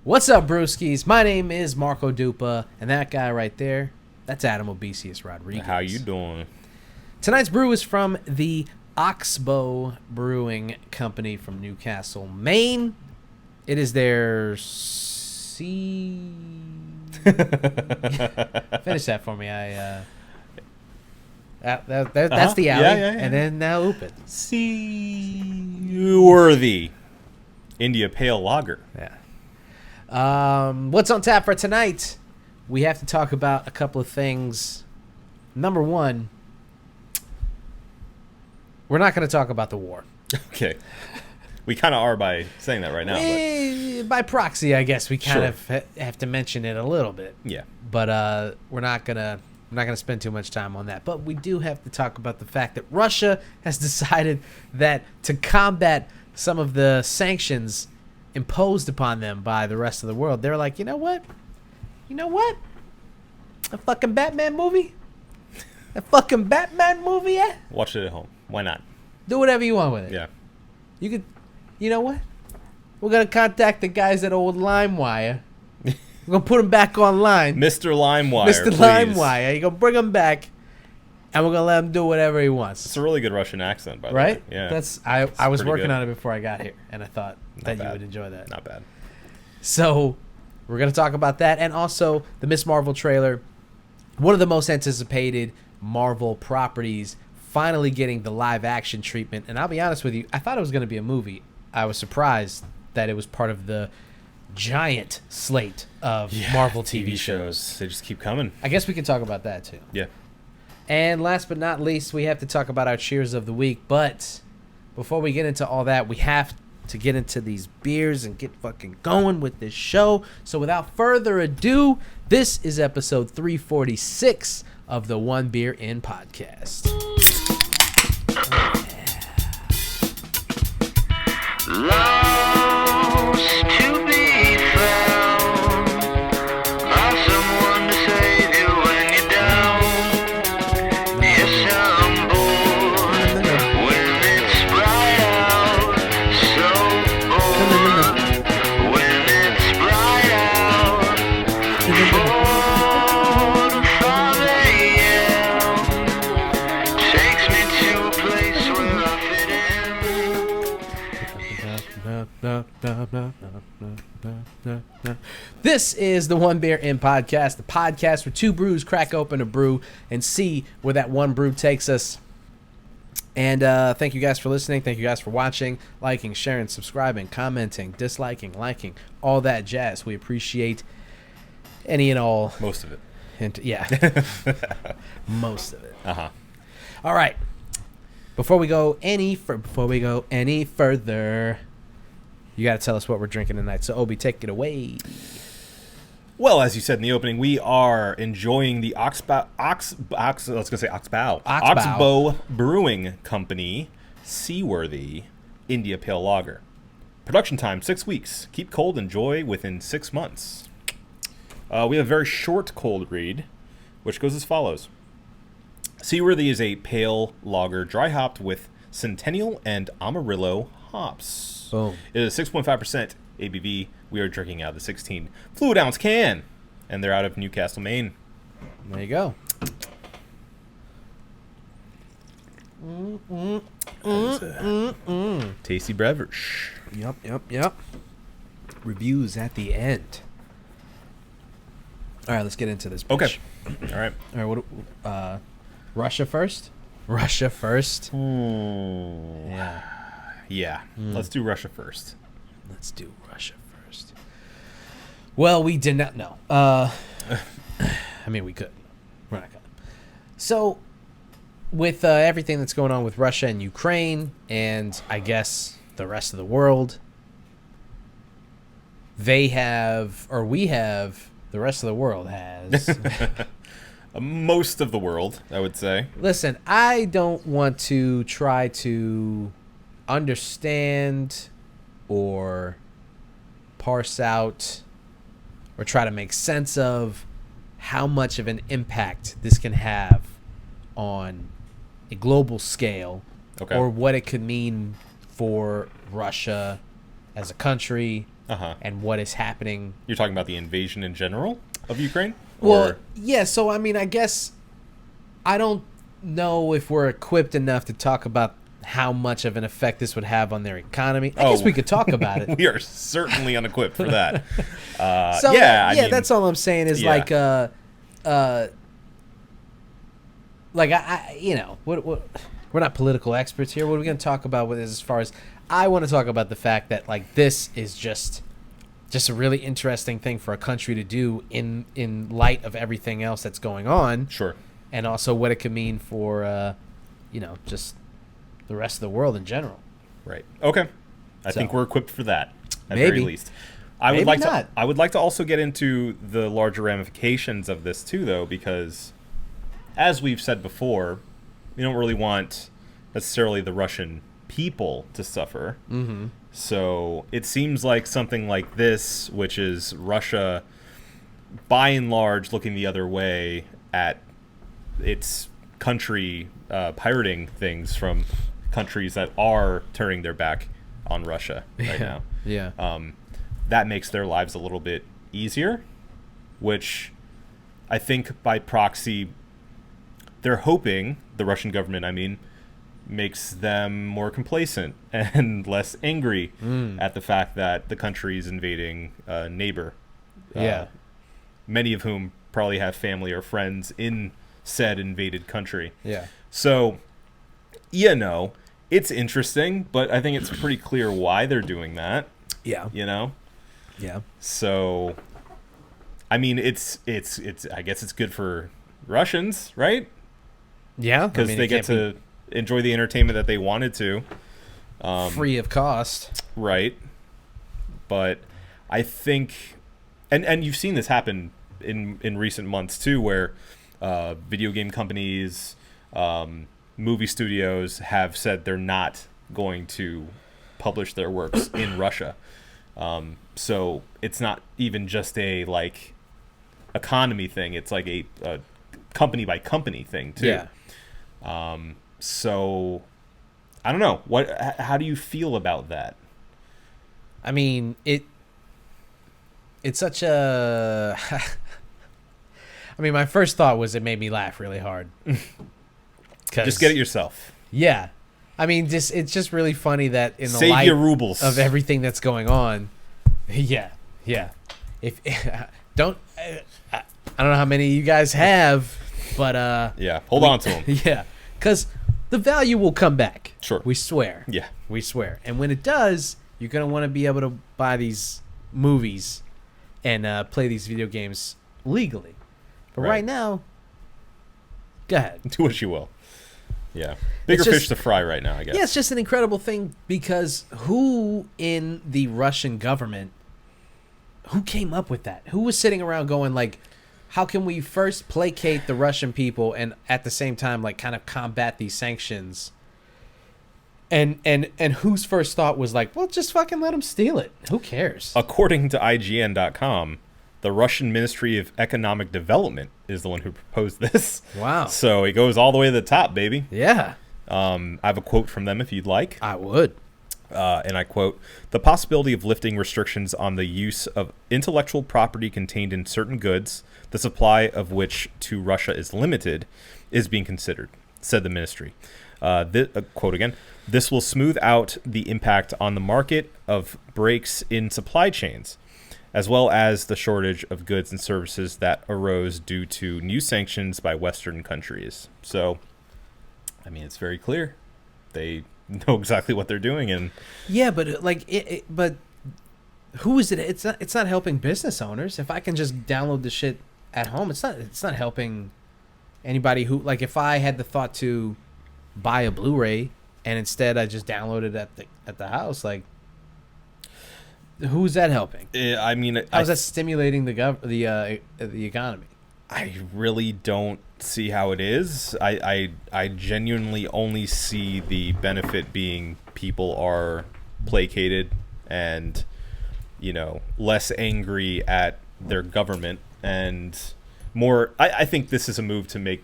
What's up, brewskis? My name is Marco Dupa, and that guy right there, that's Adam Obesius Rodriguez. How you doing? Tonight's brew is from the Oxbow Brewing Company from Newcastle, Maine. It is their Finish that for me. That's the alley, Yeah. and then now open. Seaworthy India Pale Lager. Yeah. What's on tap for tonight? We have to talk about a couple of things. Number one, we're not going to talk about the war. Okay. We kind of are by saying that right now. But By proxy, I guess we kind of have to mention it a little bit. yeah. But we're not gonna spend too much time on that. But we do have to talk about the fact that Russia has decided that to combat some of the sanctions imposed upon them by the rest of the world, they're like, you know what? A fucking Batman movie? Yeah? Watch it at home. Why not? Do whatever you want with it. Yeah. You could, you know what? We're going to contact the guys at old LimeWire. We're going to put them back online. Mr. LimeWire, Mr. please. LimeWire. You're going to bring him back, and we're going to let him do whatever he wants. It's a really good Russian accent, by the way. Right? Yeah. I was pretty working good. on it before I got here, and I thought that you bad. would enjoy that. Not bad. So we're going to talk about that, and also the Miss Marvel trailer. One of the most anticipated Marvel properties finally getting the live action treatment. And I'll be honest with you, I thought it was going to be a movie. I was surprised that it was part of the giant slate of Marvel TV shows. They just keep coming. I guess we can talk about that too. Yeah. And last but not least, we have to talk about our cheers of the week. But before we get into all that, we have to get into these beers and get fucking going with this show. So without further ado, this is episode 346 of the One Beer In podcast. Lost to be found by someone to save you when you're down. Yes, I'm bored when it's bright out. So bored when it's bright out. 4 to 5 a.m. takes me to a place where I fit in. This is the One Beer In podcast, the podcast where two brews crack open a brew and see where that one brew takes us. And thank you guys for listening. Thank you guys for watching, liking, sharing, subscribing, commenting, disliking, liking, all that jazz. We appreciate any and all. Most of it. And yeah, most of it. Uh-huh. All right. Before we go any further, you got to tell us what we're drinking tonight. So, Obi, take it away. Well, as you said in the opening, we are enjoying the Oxbow Brewing Company Seaworthy India Pale Lager. Production time 6 weeks. Keep cold, enjoy within 6 months. We have a very short cold read, which goes as follows. Seaworthy is a pale lager, dry hopped with Centennial and Amarillo hops. Boom. It is 6.5% ABV. We are drinking out of the 16 fluid ounce can, and they're out of Newcastle, Maine. There you go. Tasty beverage. Yep. Reviews at the end. All right, let's get into this. Okay. bitch. All right. All right. Russia first. Russia first. Yeah. Yeah. Let's do Russia first. Let's do Russia first. Well, we did not know. I mean, we could. We're not gonna. So, with everything that's going on with Russia and Ukraine, and I guess the rest of the world, we have, the rest of the world has. Most of the world, I would say. Listen, I don't want to try to understand or parse out or try to make sense of how much of an impact this can have on a global scale, Okay. or what it could mean for Russia as a country, and what is happening. You're talking about the invasion in general of Ukraine? Well, yeah. So I mean, I guess I don't know if we're equipped enough to talk about how much of an effect this would have on their economy. I guess we could talk about it. We are certainly unequipped for that. So yeah, I mean, that's all I'm saying is yeah. like I you know, what we're not political experts here. What are we going to talk about with this? As far as I want to talk about the fact that like this is just a really interesting thing for a country to do in light of everything else that's going on. Sure. And also what it could mean for just the rest of the world in general. Right. Okay. I think we're equipped for that at maybe. very least. I would Maybe like not. to. I would like to also get into the larger ramifications of this too, though, because as we've said before, we don't really want necessarily the Russian people to suffer. Mm-hmm. So it seems like something like this, which is Russia, by and large, looking the other way at its country pirating things from countries that are turning their back on Russia right now. Yeah. That makes their lives a little bit easier, which I think by proxy, they're hoping, the Russian government, I mean, makes them more complacent and less angry at the fact that the country is invading a neighbor. Yeah. Many of whom probably have family or friends in said invaded country. Yeah. So, it's interesting, but I think it's pretty clear why they're doing that. Yeah. Yeah. So, I mean, it's. I guess it's good for Russians, right? Yeah. Because they get to enjoy the entertainment that they wanted to, free of cost. right? But I think, and you've seen this happen in recent months too, where video game companies, movie studios have said they're not going to publish their works in Russia. So it's not even just a like economy thing; it's like a company by company thing too. Yeah. So I don't know. How do you feel about that? I mean, it's such a. I mean, my first thought was it made me laugh really hard. Just get it yourself. Yeah, I mean, it's just really funny that in the Save light your rubles of everything that's going on. Yeah. If don't, I don't know how many you guys have, but yeah, hold on to them. Yeah, because the value will come back. Sure, we swear. Yeah, we swear. And when it does, you're gonna want to be able to buy these movies and play these video games legally. But right now, go ahead. Do what you will. Yeah. Bigger fish to fry right now, I guess. Yeah, it's just an incredible thing because who in the Russian government, who came up with that? Who was sitting around going like, how can we first placate the Russian people and at the same time like kind of combat these sanctions? And whose first thought was like, well, just fucking let them steal it. Who cares? According to IGN.com, the Russian Ministry of Economic Development is the one who proposed this. Wow. So it goes all the way to the top, baby. Yeah. I have a quote from them if you'd like. I would. And I quote, "The possibility of lifting restrictions on the use of intellectual property contained in certain goods, the supply of which to Russia is limited, is being considered," said the ministry. Quote again, "This will smooth out the impact on the market of breaks in supply chains, as well as the shortage of goods and services that arose due to new sanctions by Western countries." So, I mean, it's very clear. They know exactly what they're doing, and yeah, but like, but who is it? It's not helping business owners. If I can just download the shit at home, it's not helping anybody who like. If I had the thought to buy a Blu-ray and instead I just downloaded it at the house, like, who's that helping? I mean, how's that stimulating the economy? I really don't see how it is. I genuinely only see the benefit being people are placated and, less angry at their government and more. I think this is a move to make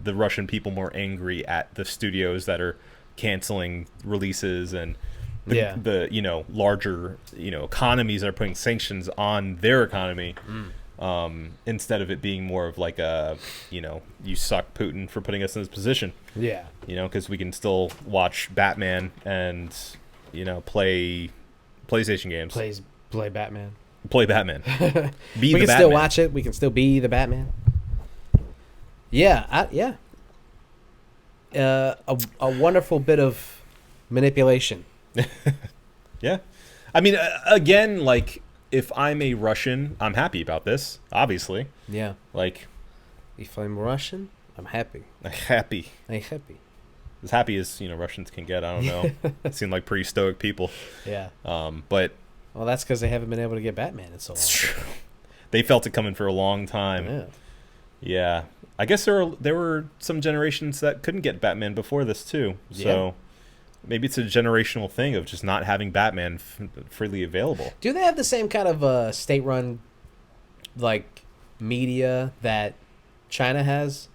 the Russian people more angry at the studios that are canceling releases and the larger economies are putting sanctions on their economy, instead of it being more of like a you suck, Putin, for putting us in this position. Yeah. Because we can still watch Batman and play PlayStation games. Play Batman. Play Batman. We can still watch it. We can still be the Batman. Yeah, a wonderful bit of manipulation. Yeah. I mean, again, like, if I'm a Russian, I'm happy about this, obviously. Yeah. Like, if I'm Russian, I'm happy. Happy. I'm happy. As happy as, Russians can get, I don't know. Seem like pretty stoic people. Yeah. But... Well, that's because they haven't been able to get Batman in so long. It's true. They felt it coming for a long time. Yeah. Yeah. I guess there were some generations that couldn't get Batman before this, too. So... Yeah. Maybe it's a generational thing of just not having Batman freely available. Do they have the same kind of state-run, like, media that China has?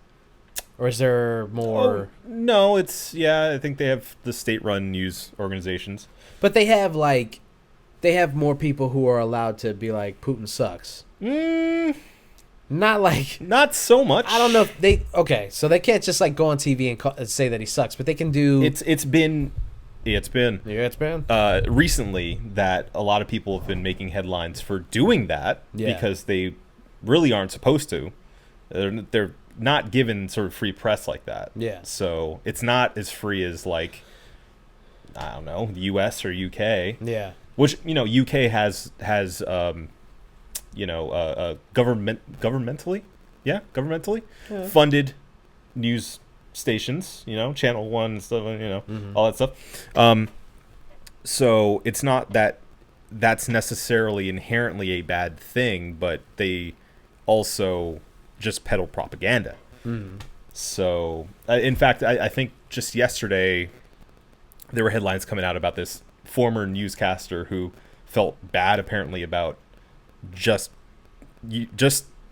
Or is there more... No, I think they have the state-run news organizations. But they have, like... They have more people who are allowed to be like, Putin sucks. Not like... Not so much. I don't know if they... Okay, so they can't just, like, go on TV and say that he sucks, but they can do... It's been recently that a lot of people have been making headlines for doing that because they really aren't supposed to. They're not given sort of free press like that. Yeah. So it's not as free as, like, I don't know, the U.S. or U.K. Yeah. Which, UK has governmentally funded news stations, Channel 1 and stuff, all that stuff. So it's not that that's necessarily inherently a bad thing, but they also just peddle propaganda. So, in fact, I think just yesterday there were headlines coming out about this former newscaster who felt bad apparently about just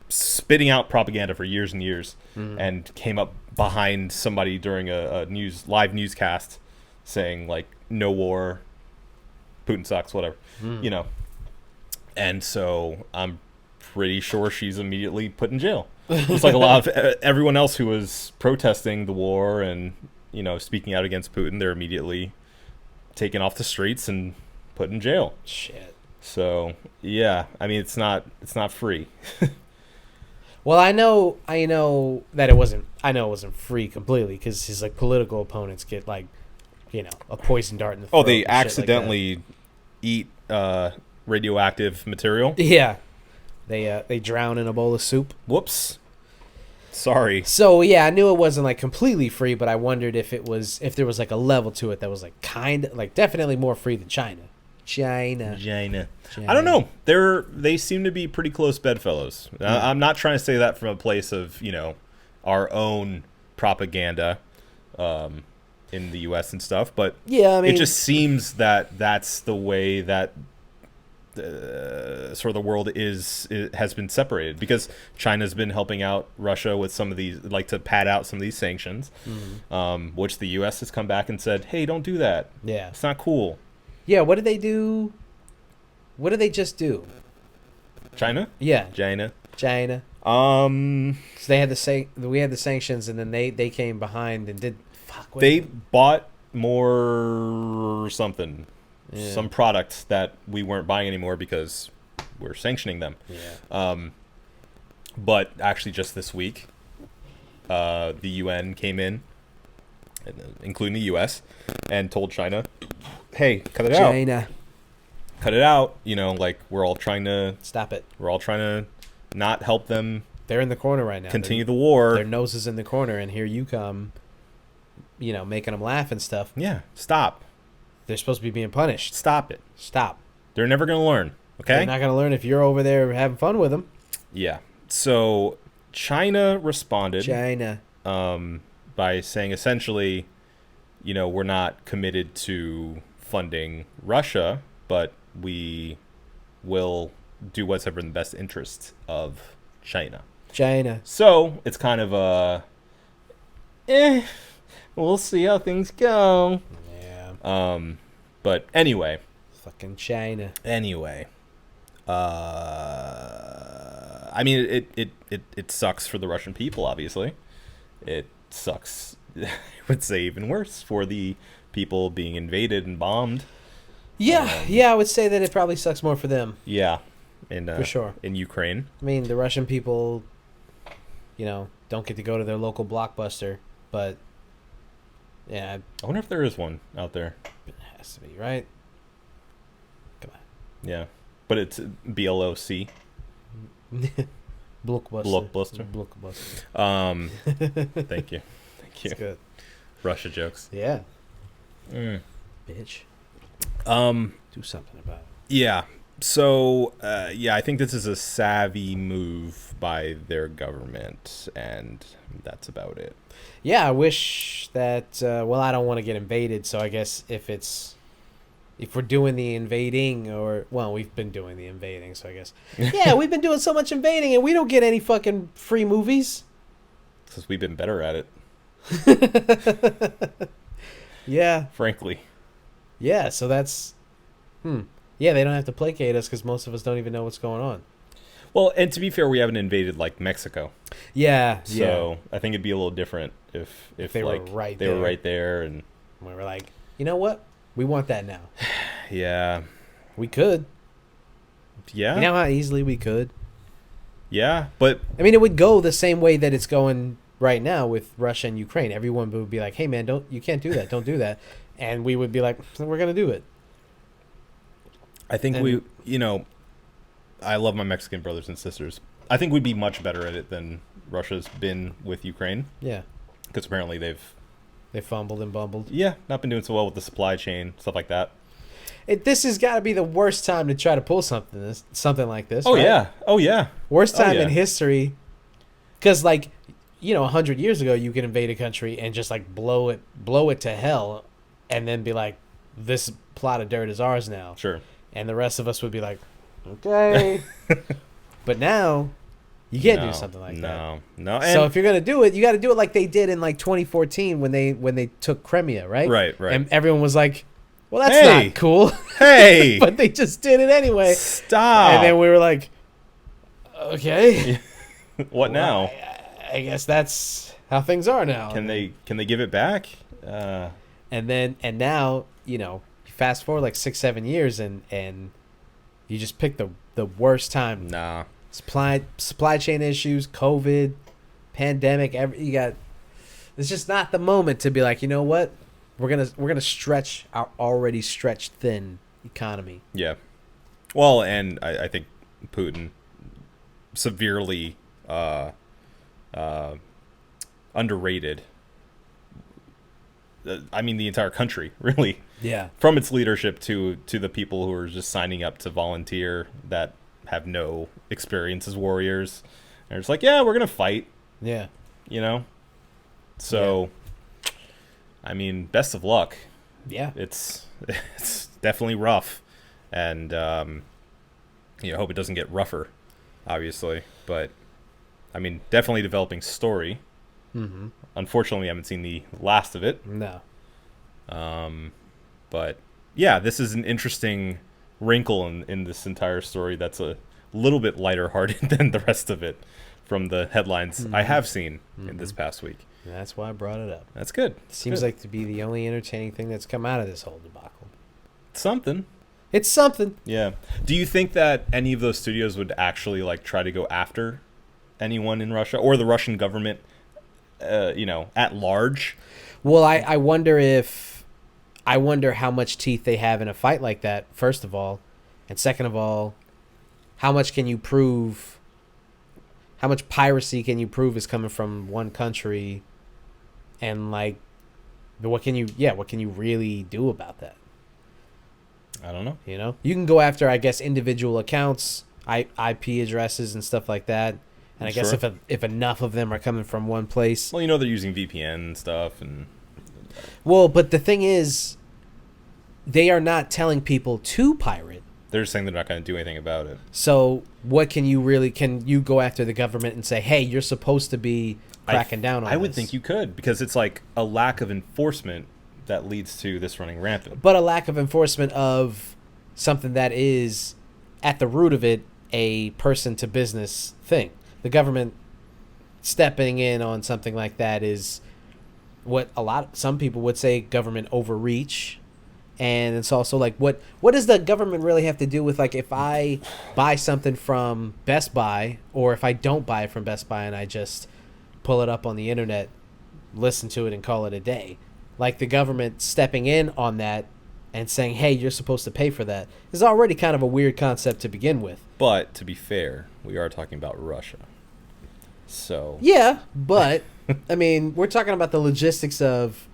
spitting out propaganda for years and years, and came up behind somebody during a live newscast saying, like, no war, Putin sucks, whatever, and so I'm pretty sure she's immediately put in jail. It's like a lot of everyone else who was protesting the war and speaking out against Putin, they're immediately taken off the streets and put in jail. Shit. So yeah, I mean, it's not free. Well, I know that it wasn't free completely, because his, like, political opponents get, like, a poison dart in the throat. Oh, they accidentally eat radioactive material. Yeah. They drown in a bowl of soup. Whoops. Sorry. So yeah, I knew it wasn't, like, completely free, but I wondered if there was like a level to it that was, like, definitely more free than China. China. I don't know. They seem to be pretty close bedfellows. I'm not trying to say that from a place of our own propaganda in the U.S. and stuff, but yeah, I mean, it just seems that that's the way that sort of the world has been separated, because China's been helping out Russia with some of these, like, to pad out some of these sanctions, which the U.S. has come back and said, hey, don't do that. Yeah, it's not cool. Yeah, what did they do? What did they just do? China? Yeah, China. So they had we had the sanctions, and then they came behind and did. They bought more something. Yeah. Some products that we weren't buying anymore because we're sanctioning them. Yeah. But actually, just this week, the UN came in, including the U.S., and told China, "Hey, cut it out. China, cut it out." Like, we're all trying to stop it. We're all trying to not help them. They're in the corner right now. Continue the war. Their nose is in the corner, and here you come, making them laugh and stuff. Yeah, stop. They're supposed to be being punished. Stop it. Stop. They're never going to learn, okay? They're not going to learn if you're over there having fun with them. Yeah. So China responded. China. By saying, essentially, we're not committed to funding Russia, but we will do whatever in the best interest of China. So it's kind of we'll see how things go. Yeah. But anyway. Fucking China. Anyway. I mean, it sucks for the Russian people, obviously. It sucks, I would say, even worse for the people being invaded and bombed. Yeah, I would say that it probably sucks more for them. Yeah. For sure. In Ukraine. I mean, the Russian people, don't get to go to their local Blockbuster, but yeah. I wonder if there is one out there. It has to be, right? Come on. Yeah. But it's BLOC. Blockbuster. Thank you. That's good. Russia jokes. Yeah. Bitch. Do something about it. Yeah. So, I think this is a savvy move by their government, and that's about it. Yeah, I wish that. I don't want to get invaded, so I guess if we're doing the invading, we've been doing the invading, so I guess. Yeah, we've been doing so much invading, and we don't get any fucking free movies. Because we've been better at it. Yeah. Frankly. Yeah, so that's. Yeah, they don't have to placate us because most of us don't even know what's going on. Well, and to be fair, we haven't invaded like Mexico. Yeah. So I think it'd be a little different if they like were right they there. were right there, and we were like, you know what? We want that now. Yeah. We could. Yeah. You know how easily we could? Yeah, but I mean, it would go the same way that it's going right now with Russia and Ukraine. Everyone would be like, hey, man, you can't do that. Don't do that. And we would be like, we're going to do it. I think I love my Mexican brothers and sisters. I think we'd be much better at it than Russia's been with Ukraine. Yeah. Because apparently they fumbled and bumbled. Yeah, not been doing so well with the supply chain, stuff like that. This has got to be the worst time to try to pull something like this. Oh, right? yeah. Oh, yeah. Worst time in history. Because, 100 years ago, you could invade a country and just, blow it to hell and then be like, this plot of dirt is ours now. Sure. And the rest of us would be like, okay. But now, you can't do something like that. No. So if you're going to do it, you got to do it like they did in 2014 when they took Crimea, right? Right. And everyone was like, well, that's not cool. Hey. But they just did it anyway. Stop. And then we were like, okay. What now? I guess that's how things are now. Can they give it back? And now, fast forward 6-7 years and you just pick the worst time. Nah. Supply chain issues, COVID, pandemic, it's just not the moment to be like, you know what? We're gonna stretch our already stretched thin economy. Yeah. Well, and I think Putin severely underrated. I mean, the entire country, really. Yeah. From its leadership to the people who are just signing up to volunteer that have no experience as warriors. And it's like, yeah, we're going to fight. Yeah. So, yeah. I mean, best of luck. Yeah. It's definitely rough. And, I hope it doesn't get rougher, obviously. But, I mean, definitely developing story. Mm-hmm. Unfortunately, I haven't seen the last of it. No. But yeah, this is an interesting wrinkle in this entire story that's a little bit lighter hearted than the rest of it from the headlines I have seen in this past week. That's why I brought it up. That's good. Seems like to be the only entertaining thing that's come out of this whole debacle. Something. It's something. Yeah. Do you think that any of those studios would actually try to go after anyone in Russia or the Russian government, at large? Well, I wonder how much teeth they have in a fight like that, first of all. And second of all, how much can you prove, how much piracy can you prove is coming from one country? And what can you really do about that? I don't know. You can go after, I guess, individual accounts, IP addresses and stuff like that. And I guess if enough of them are coming from one place. Well, they're using VPN and stuff. Well, but the thing is, they are not telling people to pirate. They're just saying they're not going to do anything about it. So what can you go after the government and say, hey, you're supposed to be cracking down on this? I would think you could, because it's like a lack of enforcement that leads to this running rampant. But a lack of enforcement of something that is, at the root of it, a person-to-business thing. The government stepping in on something like that is what some people would say government overreach. And it's also like, what does the government really have to do with, like, if I buy something from Best Buy, or if I don't buy it from Best Buy and I just pull it up on the internet, listen to it, and call it a day? Like, the government stepping in on that and saying, hey, you're supposed to pay for that is already kind of a weird concept to begin with. But, to be fair, we are talking about Russia. So... Yeah, but, I mean, we're talking about the logistics of...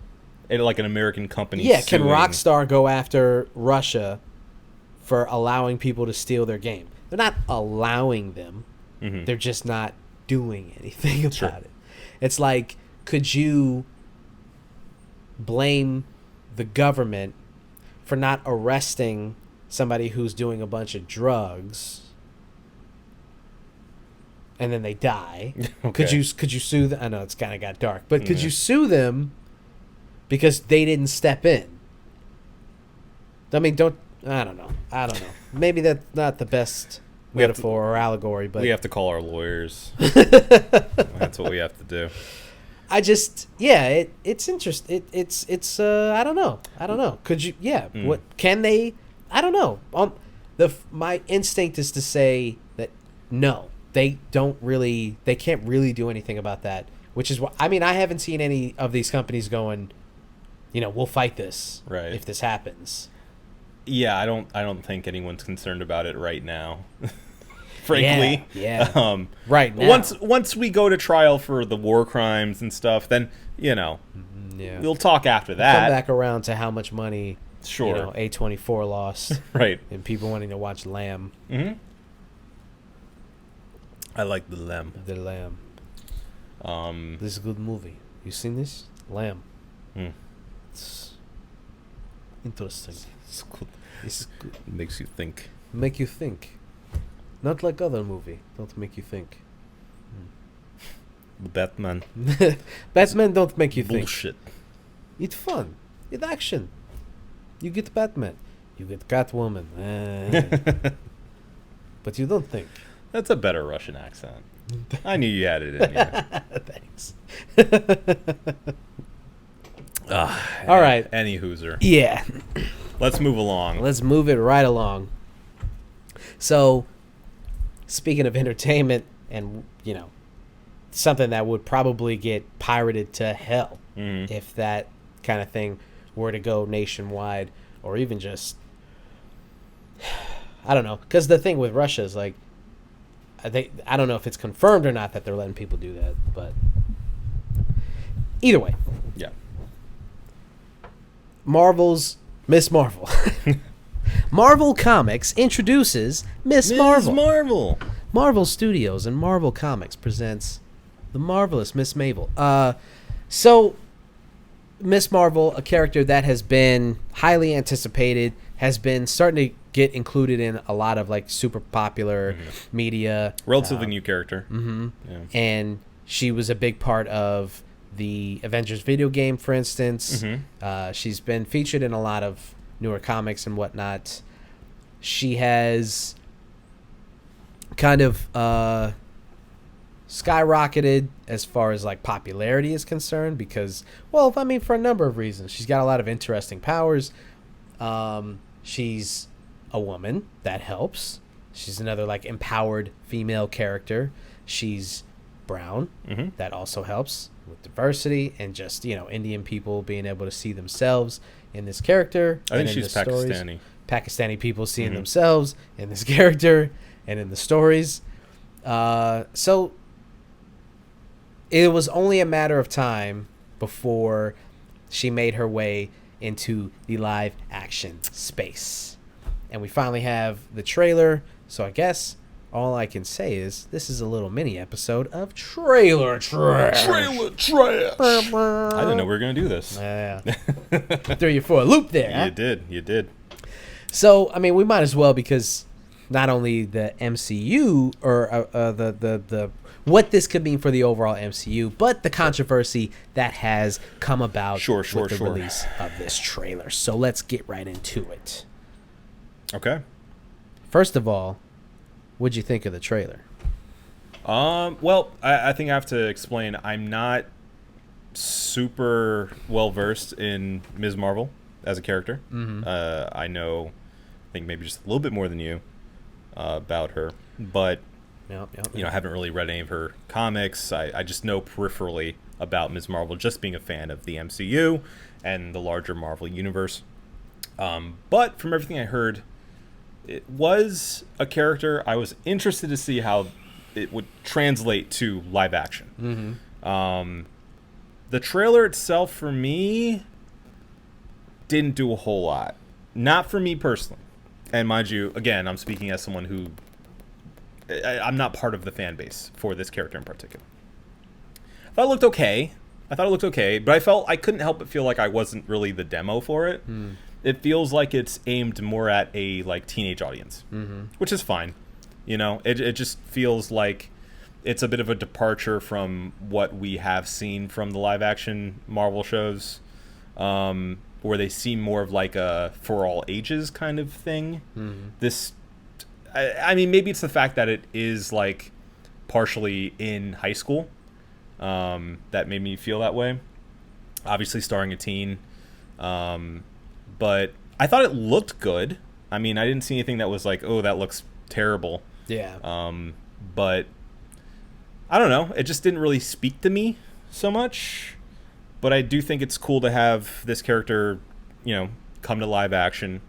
like an American company. Yeah, can suing. Rockstar go after Russia for allowing people to steal their game? They're not allowing them. Mm-hmm. They're just not doing anything about Sure. it. It's like, could you blame the government for not arresting somebody who's doing a bunch of drugs and then they die? Okay. Could you sue them? I know it's kind of got dark, but could you sue them because they didn't step in? I mean, I don't know. Maybe that's not the best metaphor or allegory, but we have to call our lawyers. That's what we have to do. I just, yeah, it's interesting. It's I don't know. Could you? Yeah. What can they? I don't know. My instinct is to say that no, they don't really. They can't really do anything about that. Which is what I mean. I haven't seen any of these companies going, we'll fight this Right. if this happens. Yeah, I don't think anyone's concerned about it right now. Frankly, Yeah. Right now. Once we go to trial for the war crimes and stuff, then Yeah. we'll talk after that. Come back around to how much money, Sure. A24 lost, Right. and people wanting to watch Lamb. Mm-hmm. I like the Lamb. The Lamb. This is a good movie. You seen this? Lamb. It's interesting. It's good. It's good. It makes you think. Make you think. Not like other movie. Don't make you think. The Batman. Batman don't make you think. Bullshit. It's fun. It's action. You get Batman. You get Catwoman. But you don't think. That's a better Russian accent. I knew you had it in you. Thanks. All right. Any hooser. Yeah. Let's move along. Let's move it right along. So, speaking of entertainment and, something that would probably get pirated to hell if that kind of thing were to go nationwide, or even just, I don't know. Because the thing with Russia is, like, I don't know if it's confirmed or not that they're letting people do that, but either way. Yeah. Marvel's Miss Marvel. Marvel Comics introduces Miss Marvel. Marvel. Marvel Studios and Marvel Comics presents the marvelous Miss Marvel. So Miss Marvel, a character that has been highly anticipated, has been starting to get included in a lot of like super popular media. Relatively new character. Mm-hmm. Yeah. And she was a big part of the Avengers video game, for instance. She's been featured in a lot of newer comics and whatnot. She has kind of skyrocketed as far as like popularity is concerned because, well, I mean, for a number of reasons. She's got a lot of interesting powers. She's a woman. That helps. She's another like empowered female character. She's brown. That also helps with diversity and just, Indian people being able to see themselves in this character. I think and in she's the stories. Pakistani. Pakistani people seeing themselves in this character and in the stories. So it was only a matter of time before she made her way into the live action space. And we finally have the trailer. So I guess all I can say is this is a little mini episode of Trailer Trash. Trailer trash. I didn't know we were going to do this. Yeah. Threw you for a loop there. Huh? You did. So, I mean, we might as well because, not only the MCU or the what this could mean for the overall MCU, but the controversy that has come about with the release of this trailer. So let's get right into it. Okay. First of all, what'd you think of the trailer? Well, I think I have to explain. I'm not super well versed in Ms. Marvel as a character. I know, I think maybe just a little bit more than you about her, but you know, I haven't really read any of her comics. I just know peripherally about Ms. Marvel, just being a fan of the MCU and the larger Marvel universe. But from everything I heard, it was a character I was interested to see how it would translate to live action. The trailer itself, for me, didn't do a whole lot. Not for me personally. And mind you, again, I'm speaking as someone who... I'm not part of the fan base for this character in particular. I thought it looked okay. But I felt I couldn't help but feel like I wasn't really the demo for it. It feels like it's aimed more at a like teenage audience, which is fine. You know, it just feels like it's a bit of a departure from what we have seen from the live action Marvel shows, where they seem more of like a for all ages kind of thing. This, I mean, maybe it's the fact that it is like partially in high school that made me feel that way. Obviously starring a teen, but I thought it looked good. I mean, I didn't see anything that was like, oh, that looks terrible. Yeah. But I don't know. It just didn't really speak to me so much. But I do think it's cool to have this character, you know, come to live action.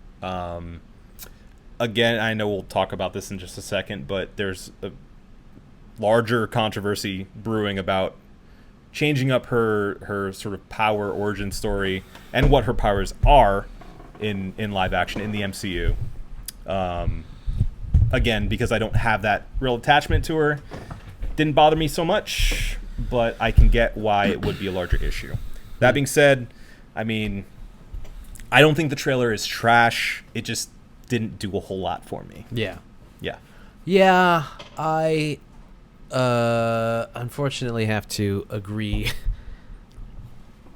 Again, I know we'll talk about this in just a second, but there's a larger controversy brewing about changing up her sort of power origin story and what her powers are in live action in the MCU. Again, because I don't have that real attachment to her, didn't bother me so much, but I can get why it would be a larger issue. That being said, I mean, I don't think the trailer is trash. It just didn't do a whole lot for me. Yeah. I unfortunately have to agree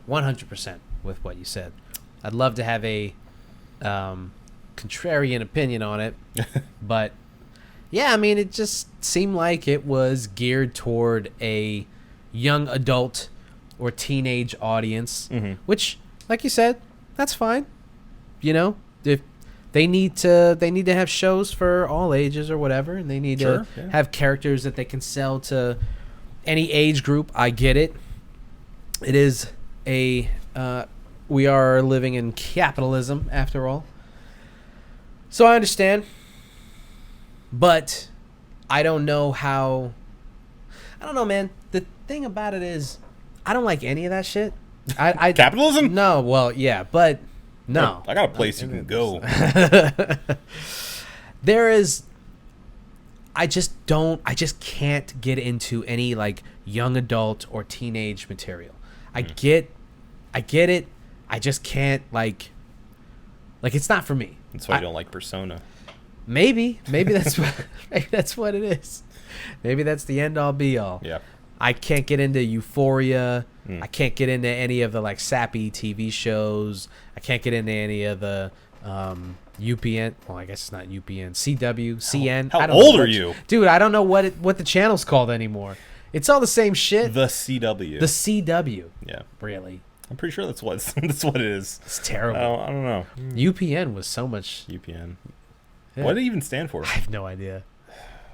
100% with what you said. I'd love to have a contrarian opinion on it, but yeah, I mean, it just seemed like it was geared toward a young adult or teenage audience, which, like you said, that's fine. You know, if they need to have shows for all ages or whatever, and they need to have characters that they can sell to any age group. I get it. It is a we are living in capitalism after all, so I understand. But I don't know how. I don't know, man. The thing about it is, I don't like any of that shit. I Capitalism? No, well, yeah, but no. I got a place you can go. There is. I just can't get into any like young adult or teenage material. I get it. I just can't like it's not for me. That's why you don't like Persona. Maybe that's what it is. Maybe that's the end all be all. Yeah. I can't get into Euphoria. I can't get into any of the like sappy TV shows. I can't get into any of the UPN. Well, I guess it's not UPN. CW, CN. How old are you, dude? I don't know what the channel's called anymore. It's all the same shit. The CW. The CW. Yeah. Really. I'm pretty sure that's what it is. It's terrible. I don't know. UPN was so much. UPN. Yeah. What did it even stand for? I have no idea.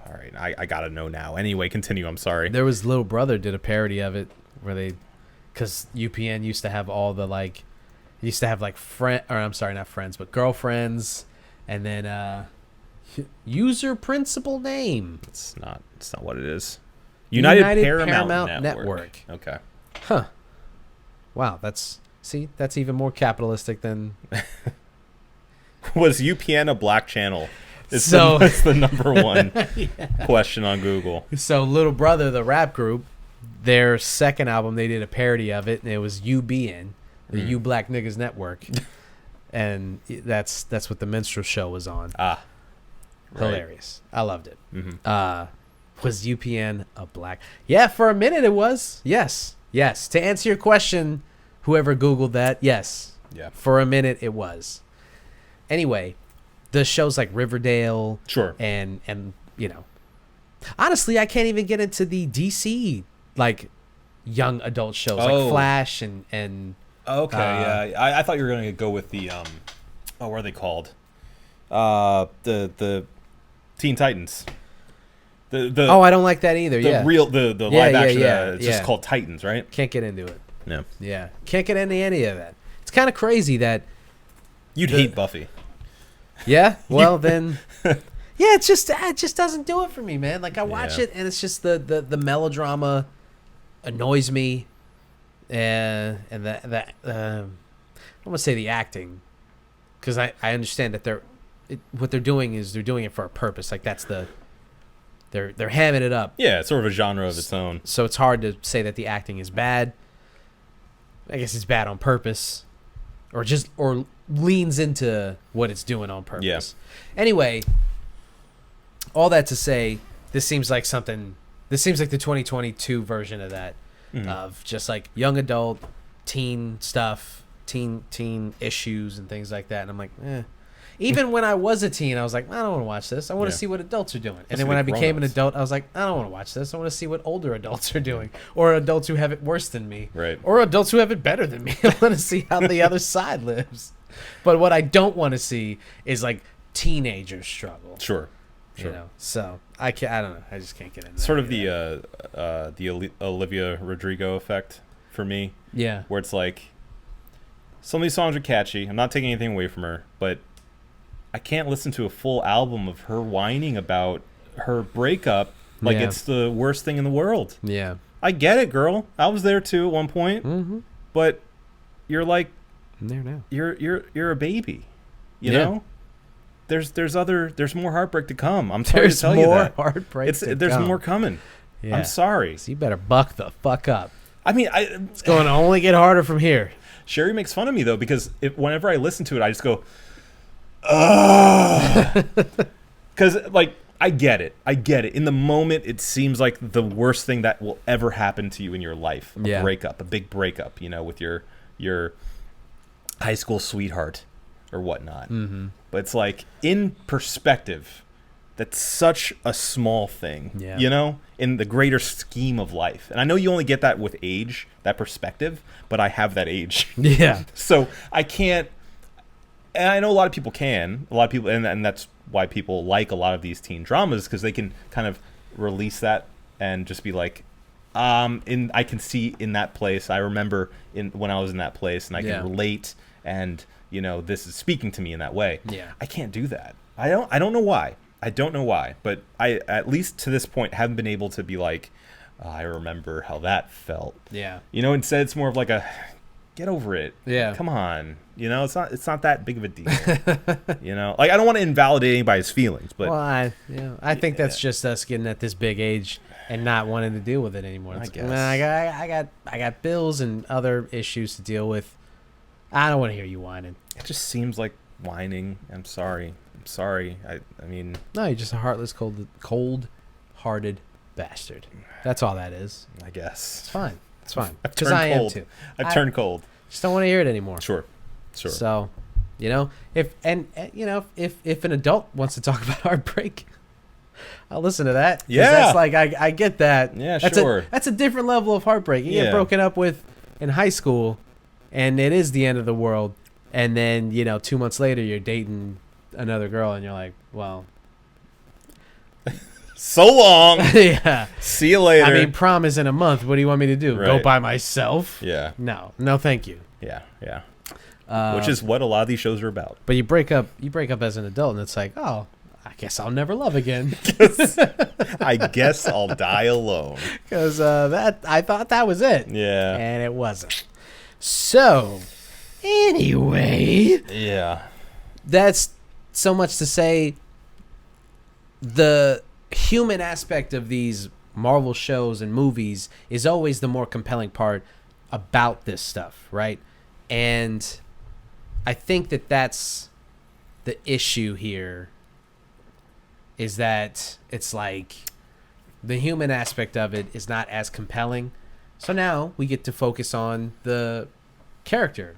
All right, I gotta know now. Anyway, continue. I'm sorry. There was Little Brother did a parody of it where because UPN used to have all the like, used to have like not friends, but girlfriends, and then user principal name. It's not what it is. United Paramount Network. Okay. Huh. Wow, that's even more capitalistic than. Was UPN a black channel? It's So that's the number one question on Google. So Little Brother, the rap group, their second album, they did a parody of it, and it was UBN, the You Black Niggas Network, and that's what the minstrel show was on. hilarious. I loved it. Mm-hmm. Was UPN a black? Yeah, for a minute it was. Yes. To answer your question, whoever Googled that, yes. Yeah. For a minute it was. Anyway, the shows like Riverdale, Sure. and honestly, I can't even get into the DC like young adult shows like Flash and Okay, yeah. I thought you were gonna go with the what are they called? The Teen Titans. The I don't like that either. the Yeah, real the live action. It's yeah. just called Titans, right? Can't get into it. No. Yeah, can't get into any of that. It's kind of crazy that. You'd hate Buffy. Yeah. Well then. Yeah, it just doesn't do it for me, man. Like I watch Yeah. it and it's just the melodrama annoys me, and that I don't want to say the acting, because I understand that what they're doing is they're doing it for a purpose. Like that's they're hamming it up. Yeah, it's sort of a genre of its own. So it's hard to say that the acting is bad. I guess it's bad on purpose, or leans into what it's doing on purpose. Yeah. Anyway, all that to say, this seems like the 2022 version of that, of just like young adult, teen stuff, teen issues and things like that. And I'm like, Even when I was a teen, I was like, I don't want to watch this. I want to see what adults are doing. And then when I became an adult, I was like, I don't want to watch this. I want to see what older adults are doing, or adults who have it worse than me, Right. or adults who have it better than me. I want to see how the other side lives. But what I don't want to see is like teenagers struggle. Sure. You know, so I don't know. I just can't get into Sort of that. the Olivia Rodrigo effect for me. Yeah. Where it's like, some of these songs are catchy. I'm not taking anything away from her, but I can't listen to a full album of her whining about her breakup like it's the worst thing in the world. Yeah. I get it, girl. I was there too at one point. But you're like, I'm there now. You're a baby. You know? There's more heartbreak to come. I'm sorry There's to tell you that. more heartbreak to There's come. more coming. Yeah. I'm sorry. So you better buck the fuck up. I mean, It's going to only get harder from here. Sherry makes fun of me though, because whenever I listen to it, I just go, ugh. Because like I get it. In the moment, it seems like the worst thing that will ever happen to you in your life. A big breakup, with your high school sweetheart or whatnot. But it's like, in perspective, that's such a small thing, in the greater scheme of life. And I know you only get that with age, that perspective, but I have that age. Yeah. So I can't, and I know a lot of people can, and that's why people like a lot of these teen dramas, because they can kind of release that and just be like, I can see in that place. I remember when I was in that place, and I can relate, and this is speaking to me in that way. Yeah. I can't do that. I don't know why. But I, at least to this point, haven't been able to be like, I remember how that felt. Yeah. Instead it's more of like a, get over it. Yeah. Come on. It's not that big of a deal. Like, I don't want to invalidate anybody's feelings, but well, I think that's just us getting at this big age and not wanting to deal with it anymore. I guess. Man, I got bills and other issues to deal with. I don't want to hear you whining. it just seems like whining. I'm sorry. I mean, No, you're just a heartless, cold-hearted bastard. That's all that is. I guess. It's fine. I've Because turned I am cold. too. I've turned cold. Just don't want to hear it anymore. Sure. So, if an adult wants to talk about heartbreak, I'll listen to that. 'Cause Yeah. that's like I get that. Yeah, that's sure. That's a different level of heartbreak. You get broken up with in high school, and it is the end of the world. And then 2 months later, you're dating another girl, and you're like, well, So long. yeah. See you later. I mean, prom is in a month. What do you want me to do? Go Right. by myself? Yeah. No, thank you. Yeah. Which is what a lot of these shows are about. But you break up as an adult, and it's like, oh, I guess I'll never love again. I guess I'll die alone. Because I thought that was it. Yeah. And it wasn't. So, anyway, Yeah. that's so much to say. The human aspect of these Marvel shows and movies is always the more compelling part about this stuff, right? And I think that that's the issue here is that it's like the human aspect of it is not as compelling. So now we get to focus on the character.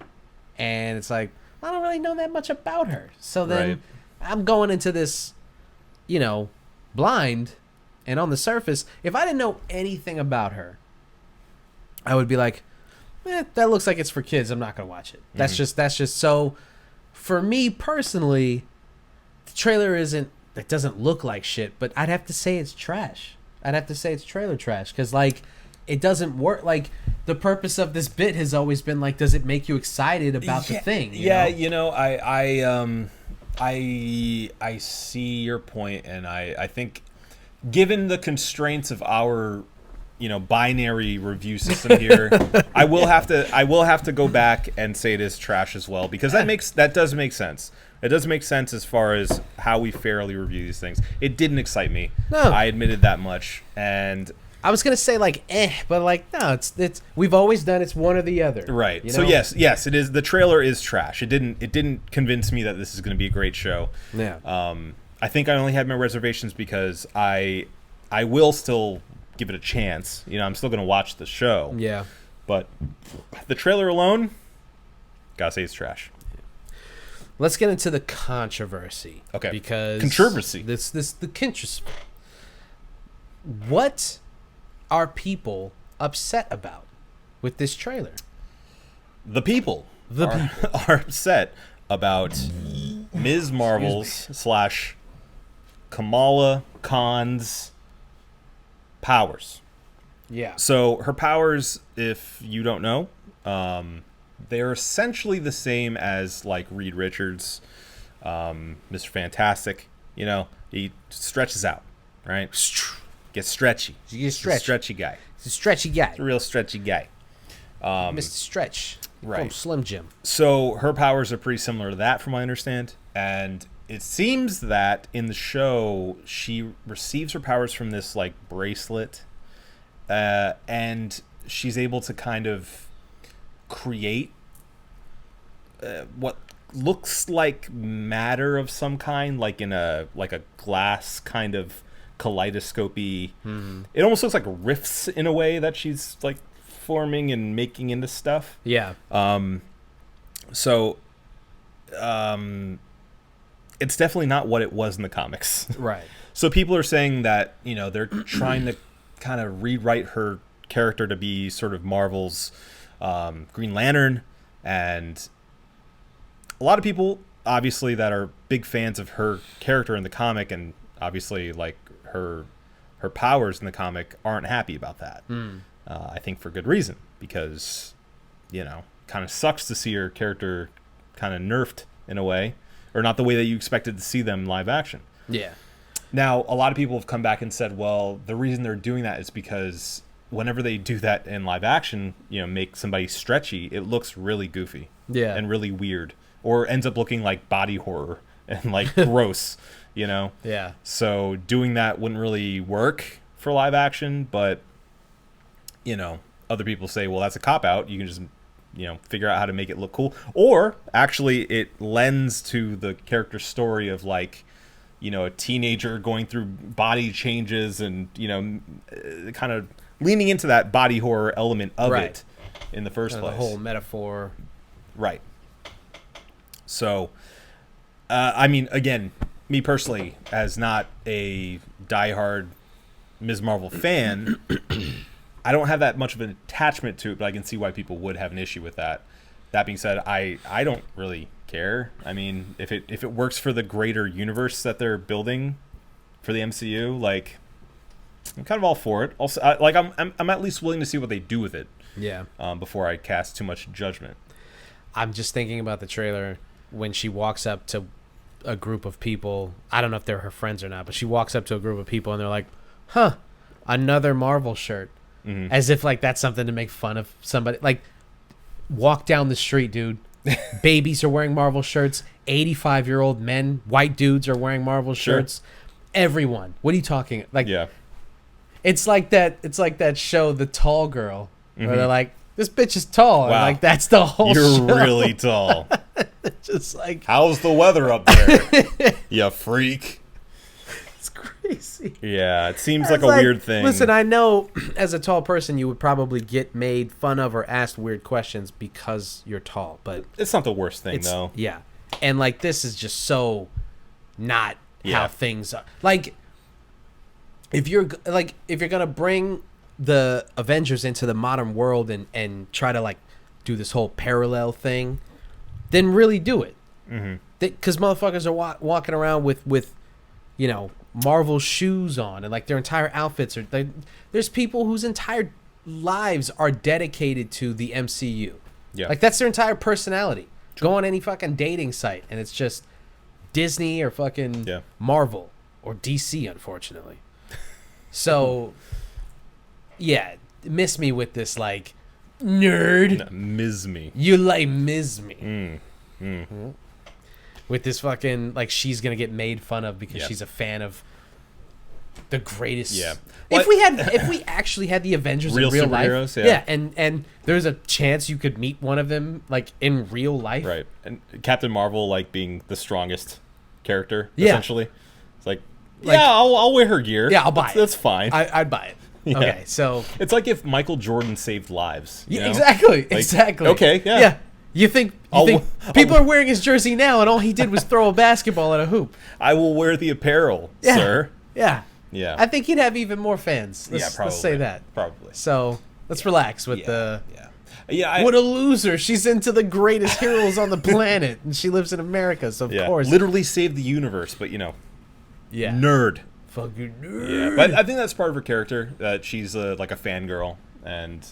And it's like, I don't really know that much about her. So then Right. I'm going into this, blind. And on the surface, if I didn't know anything about her, I would be like, that looks like it's for kids. I'm not going to watch it. That's just so. For me personally, the trailer it doesn't look like shit, but I'd have to say it's trash. I'd have to say it's trailer trash because, like, it doesn't work. Like, the purpose of this bit has always been, like, does it make you excited about the thing? You know? I see your point, and I think, given the constraints of our, binary review system here, I will have to go back and say it is trash as well, because that does make sense. It does make sense as far as how we fairly review these things. It didn't excite me. No. I admitted that much, and I was gonna say like but like no, it's we've always done it's one or the other. right. You So know? yes, it is. The trailer is trash. It didn't convince me that this is going to be a great show. Yeah. I think I only had my reservations because I will still give it a chance. I'm still going to watch the show. Yeah. But the trailer alone, gotta say it's trash. Let's get into the controversy. Okay. Because Controversy. The controversy. What are people upset about with this trailer? The people are upset about Ms. Marvel's / Kamala Khan's powers. Yeah. So her powers, if you don't know, they're essentially the same as like Reed Richards, Mr. Fantastic. He stretches out, right? Gets stretchy. You get He's a stretchy guy. It's a stretchy guy. He's a real stretchy guy. Mr. Stretch. Right. From Slim Jim. So her powers are pretty similar to that, from what I understand. And it seems that in the show, she receives her powers from this like bracelet, and she's able to kind of create what looks like matter of some kind, like in a glass kind of kaleidoscopy. It almost looks like rifts in a way that she's like forming and making into stuff. Yeah. So it's definitely not what it was in the comics. Right. So people are saying that, they're trying to kind of rewrite her character to be sort of Marvel's Green Lantern. And a lot of people, obviously, that are big fans of her character in the comic and obviously like her powers in the comic aren't happy about that. I think for good reason, because, kind of sucks to see her character kind of nerfed in a way, or not the way that you expected to see them live action. Yeah. Now, a lot of people have come back and said, well, the reason they're doing that is because whenever they do that in live action, make somebody stretchy, it looks really goofy. Yeah. And really weird, or ends up looking like body horror and like gross, Yeah. So doing that wouldn't really work for live action, but other people say, well, that's a cop out. You can just figure out how to make it look cool, or actually it lends to the character story of like a teenager going through body changes and kind of leaning into that body horror element of Right. it in the first place. The whole metaphor. Right. So again, me personally, as not a diehard Ms. Marvel fan, I don't have that much of an attachment to it, but I can see why people would have an issue with that. That being said, I don't really care. I mean, if it works for the greater universe that they're building for the MCU, like, I'm kind of all for it. Also, I'm at least willing to see what they do with it. Yeah. Before I cast too much judgment. I'm just thinking about the trailer when she walks up to a group of people. I don't know if they're her friends or not, but she walks up to a group of people and they're like, huh, another Marvel shirt. Mm-hmm. As if like that's something to make fun of somebody. Like, walk down the street, dude. Babies are wearing Marvel shirts. 85-year-old men, white dudes are wearing Marvel shirts. Everyone. What are you talking? Like, Yeah. It's like that show, The Tall Girl, where they're like, this bitch is tall. And Wow. like, that's the whole You're show. really tall. Just like, How's the weather up there? You freak. It's crazy. Yeah, it seems It's like a weird thing. Listen, I know as a tall person you would probably get made fun of or asked weird questions because you're tall, but It's not the worst thing, it's though. yeah. And like this is just so not Yeah. how things are. Like if you're gonna bring the Avengers into the modern world and try to like do this whole parallel thing, then really do it. Because motherfuckers are walking around with you know, Marvel shoes on, and like their entire outfits are. There's people whose entire lives are dedicated to the MCU. Yeah. Like that's their entire personality. Go on any fucking dating site, and it's just Disney or fucking Marvel or DC, unfortunately. So, yeah, miss me with this like nerd. Ms. Me. You like miss me. With this fucking like she's gonna get made fun of because she's a fan of the greatest. Yeah. If we actually had the Avengers Real in real life, superheroes, and there's a chance you could meet one of them like in real life, Right. And Captain Marvel, like, being the strongest character, Yeah. essentially. It's like I'll wear her gear. Yeah, I'll buy it. That's fine. I'd buy it. Yeah. Okay, so It's like if Michael Jordan saved lives. You know? exactly. okay, yeah. You think people are wearing his jersey now, and all he did was throw a basketball at a hoop? I will wear the apparel, Yeah. sir. Yeah. Yeah. I think he'd have even more fans. Yeah, probably. Let's say that. Probably. So let's relax with the. Yeah. What a loser! She's into the greatest heroes on the planet, and she lives in America, so of course. Literally saved the universe, but Yeah. nerd. Fucking nerd. Yeah, but I think that's part of her character, that she's like a fangirl, and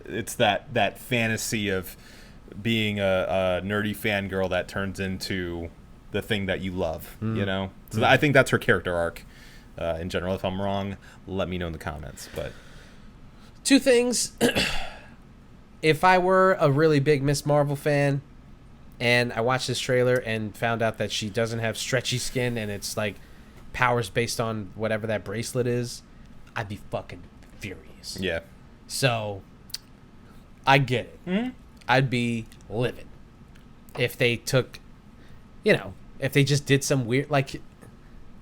it's that fantasy of being a nerdy fangirl that turns into the thing that you love, you know? So I think that's her character arc in general. If I'm wrong, let me know in the comments. But Two things. If I were a really big Miss Marvel fan and I watched this trailer and found out that she doesn't have stretchy skin and it's like powers based on whatever that bracelet is, I'd be fucking furious. yeah. So I get it. Mm-hmm. I'd be livid if they took, if they just did some weird, like,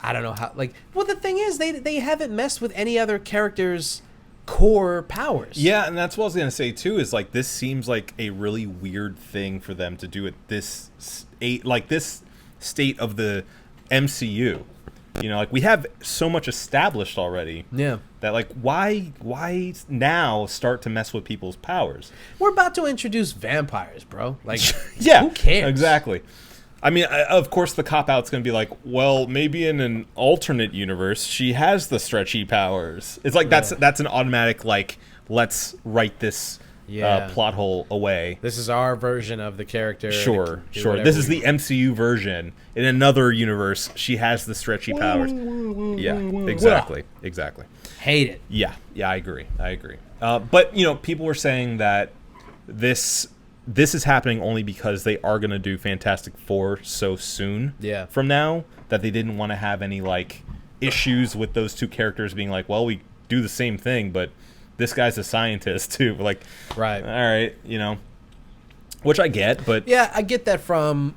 I don't know how, like, well, the thing is, they haven't messed with any other character's core powers. Yeah, and that's what I was going to say, too, is, like, this seems like a really weird thing for them to do at this state of the MCU. You know, like, we have so much established already. Yeah. That, like, why now start to mess with people's powers? We're about to introduce vampires, bro. Like, Yeah. who cares? Exactly. I mean, of course, the cop-out's going to be like, well, maybe in an alternate universe, she has the stretchy powers. It's like, that's an automatic, like, let's write this plot hole away. This is our version of the character. Sure. This is the MCU version. In another universe, she has the stretchy powers. Yeah, exactly. Hate it. Yeah, I agree. But, people were saying that this is happening only because they are going to do Fantastic Four so soon from now, that they didn't want to have any, like, issues with those two characters being like, well, we do the same thing, but this guy's a scientist, too. Like, right. All right, which I get, but... Yeah, I get that from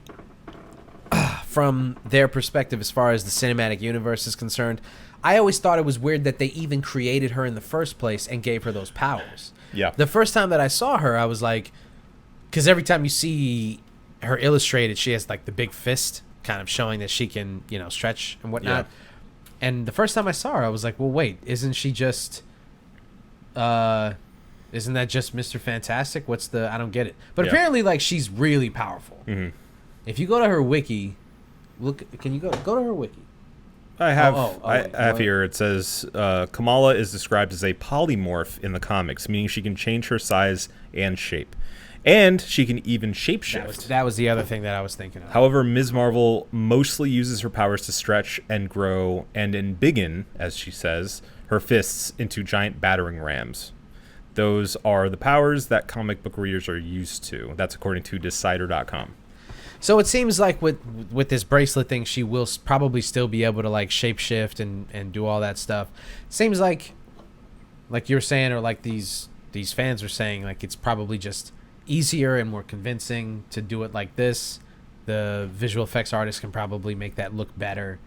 their perspective as far as the cinematic universe is concerned. I always thought it was weird that they even created her in the first place and gave her those powers. Yeah. The first time that I saw her, I was like... Because every time you see her illustrated, she has, like, the big fist kind of showing that she can, stretch and whatnot. Yeah. And the first time I saw her, I was like, well, wait, isn't she just... isn't that just Mr. Fantastic? I don't get it. But apparently, like, she's really powerful. Mm-hmm. If you go to her wiki, can you go to her wiki? I have I have here, it says, Kamala is described as a polymorph in the comics, meaning she can change her size and shape. And she can even shapeshift. That was the other thing that I was thinking of. However, Ms. Marvel mostly uses her powers to stretch and grow and embiggen, as she says, her fists into giant battering rams. Those are the powers that comic book readers are used to. That's according to Decider.com. So it seems like with this bracelet thing, she will probably still be able to, like, shapeshift and do all that stuff. Seems like you're saying, or like these fans are saying, like, it's probably just easier and more convincing to do it like this. The visual effects artist can probably make that look better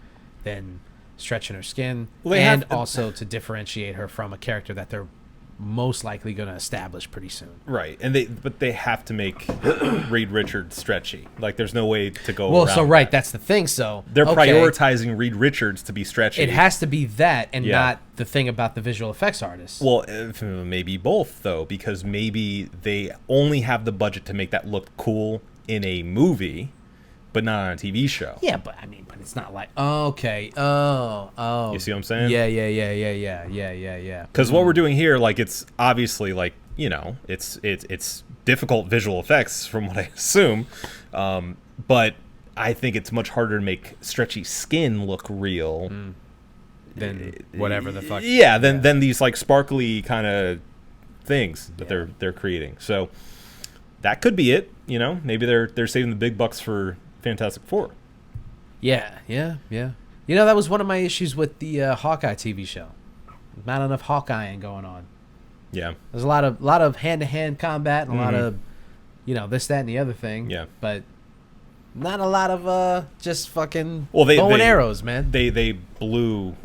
than stretching her skin, Well, they and have- also to differentiate her from a character that they're most likely going to establish pretty soon. Right, and they have to make Reed Richards stretchy. Like, there's no way to go Well, around so right, that. that's the thing. So They're okay, prioritizing Reed Richards to be stretchy. It has to be that, and Yeah. not the thing about the visual effects artists. Well, maybe both, though, because maybe they only have the budget to make that look cool in a movie, but not on a TV show. Yeah, but I mean, but it's not like okay. Oh. You see what I'm saying? Yeah. Because what we're doing here, like, it's obviously, like, you know, it's difficult visual effects from what I assume, but I think it's much harder to make stretchy skin look real. Then whatever the fuck. Yeah, than these, like, sparkly kind of things that they're creating. So that could be it. You know, maybe they're saving the big bucks for Fantastic Four. Yeah. You know, that was one of my issues with the Hawkeye TV show. Not enough Hawkeyeing going on. Yeah. There's a lot of hand-to-hand combat and a lot of, you know, this, that, and the other thing. Yeah. But not a lot of just fucking Well, bow and arrows, man. They blew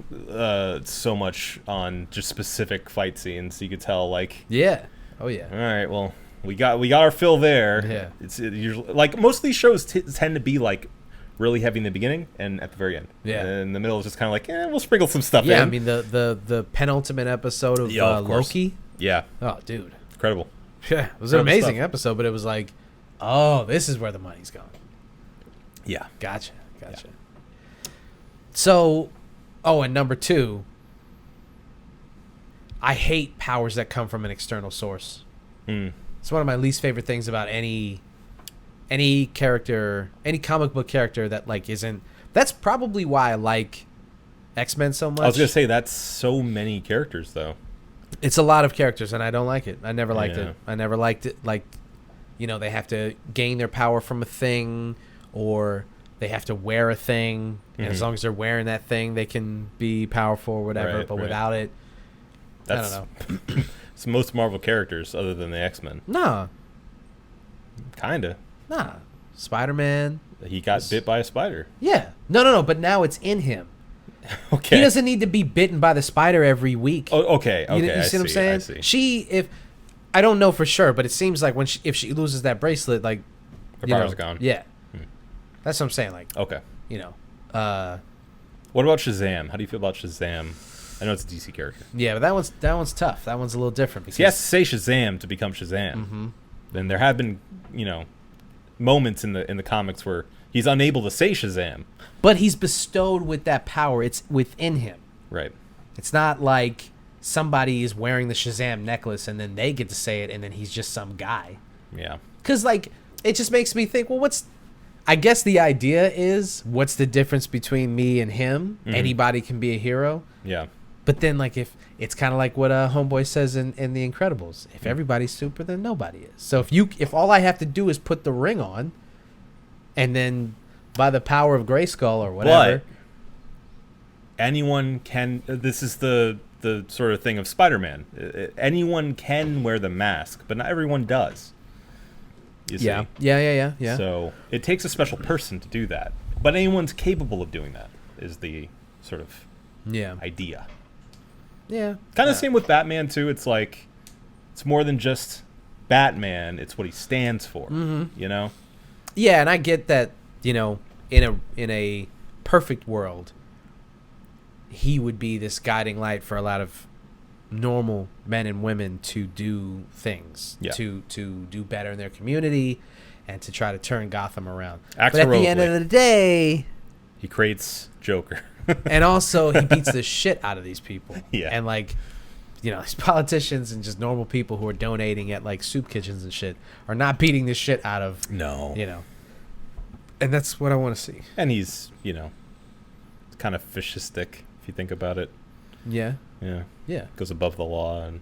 so much on just specific fight scenes. You could tell, like, Yeah. Oh, yeah. all right, well, we got our fill there. Yeah. It's usually, like, most of these shows tend to be, like, really heavy in the beginning and at the very end. Yeah. And in the middle, it's just kind of like, we'll sprinkle some stuff in. Yeah, I mean, the penultimate episode of, Yeah, of course. Loki. Yeah. Oh, dude. Incredible. Yeah, it was an Incredible amazing stuff. episode, but it was like, oh, this is where the money's going. Yeah. Gotcha. So, and number 2, I hate powers that come from an external source. It's one of my least favorite things about any character, any comic book character that, like, isn't. That's probably why I like X-Men so much. I was going to say, that's so many characters, though. It's a lot of characters, and I don't like it. I never liked Yeah. it. I never liked it. Like, you know, they have to gain their power from a thing, or they have to wear a thing, and as long as they're wearing that thing, they can be powerful or whatever. Right, but right. without it, That's, I don't know. It's most Marvel characters other than the X-Men. Nah. Kinda. Spider-Man. He got bit by a spider. Yeah. No. But now it's in him. Okay. He doesn't need to be bitten by the spider every week. Oh, okay. You see what I'm saying? I see. I don't know for sure, but it seems like if she loses that bracelet, like, Her you power's know, gone. Yeah. That's what I'm saying. Like, Okay. you know, What about Shazam? How do you feel about Shazam? I know it's a DC character. yeah, but that one's tough. That one's a little different because He has to say Shazam to become Shazam. Then there have been, you know, moments in the comics where he's unable to say Shazam. but he's bestowed with that power. It's within him. Right. It's not like somebody is wearing the Shazam necklace and then they get to say it and then he's just some guy. Yeah. Because, like, it just makes me think, well, I guess the idea is, what's the difference between me and him? Anybody can be a hero. Yeah. But then, like, if it's kind of like what Homeboy says in The Incredibles. If everybody's super, then nobody is. So if all I have to do is put the ring on, and then by the power of Grayskull or whatever. But anyone can. This is the sort of thing of Spider-Man. Anyone can wear the mask, but not everyone does. You see? Yeah. So it takes a special person to do that. But anyone's capable of doing that, is the sort of Yeah. idea. Yeah. Kind of the same with Batman, too. It's like, it's more than just Batman. It's what he stands for, you know? Yeah, and I get that, you know, in a perfect world, he would be this guiding light for a lot of normal men and women to do things, Yeah. to do better in their community, and to try to turn Gotham around. Act but at the end of heroically. the day, He creates Joker. and also he beats the shit out of these people. Yeah. And, like, you know, these politicians and just normal people who are donating at, like, soup kitchens and shit are not beating the shit out of, No. you know. And that's what I want to see. And he's, you know, kind of fascistic, if you think about it. Yeah. Yeah. Yeah. Goes above the law. And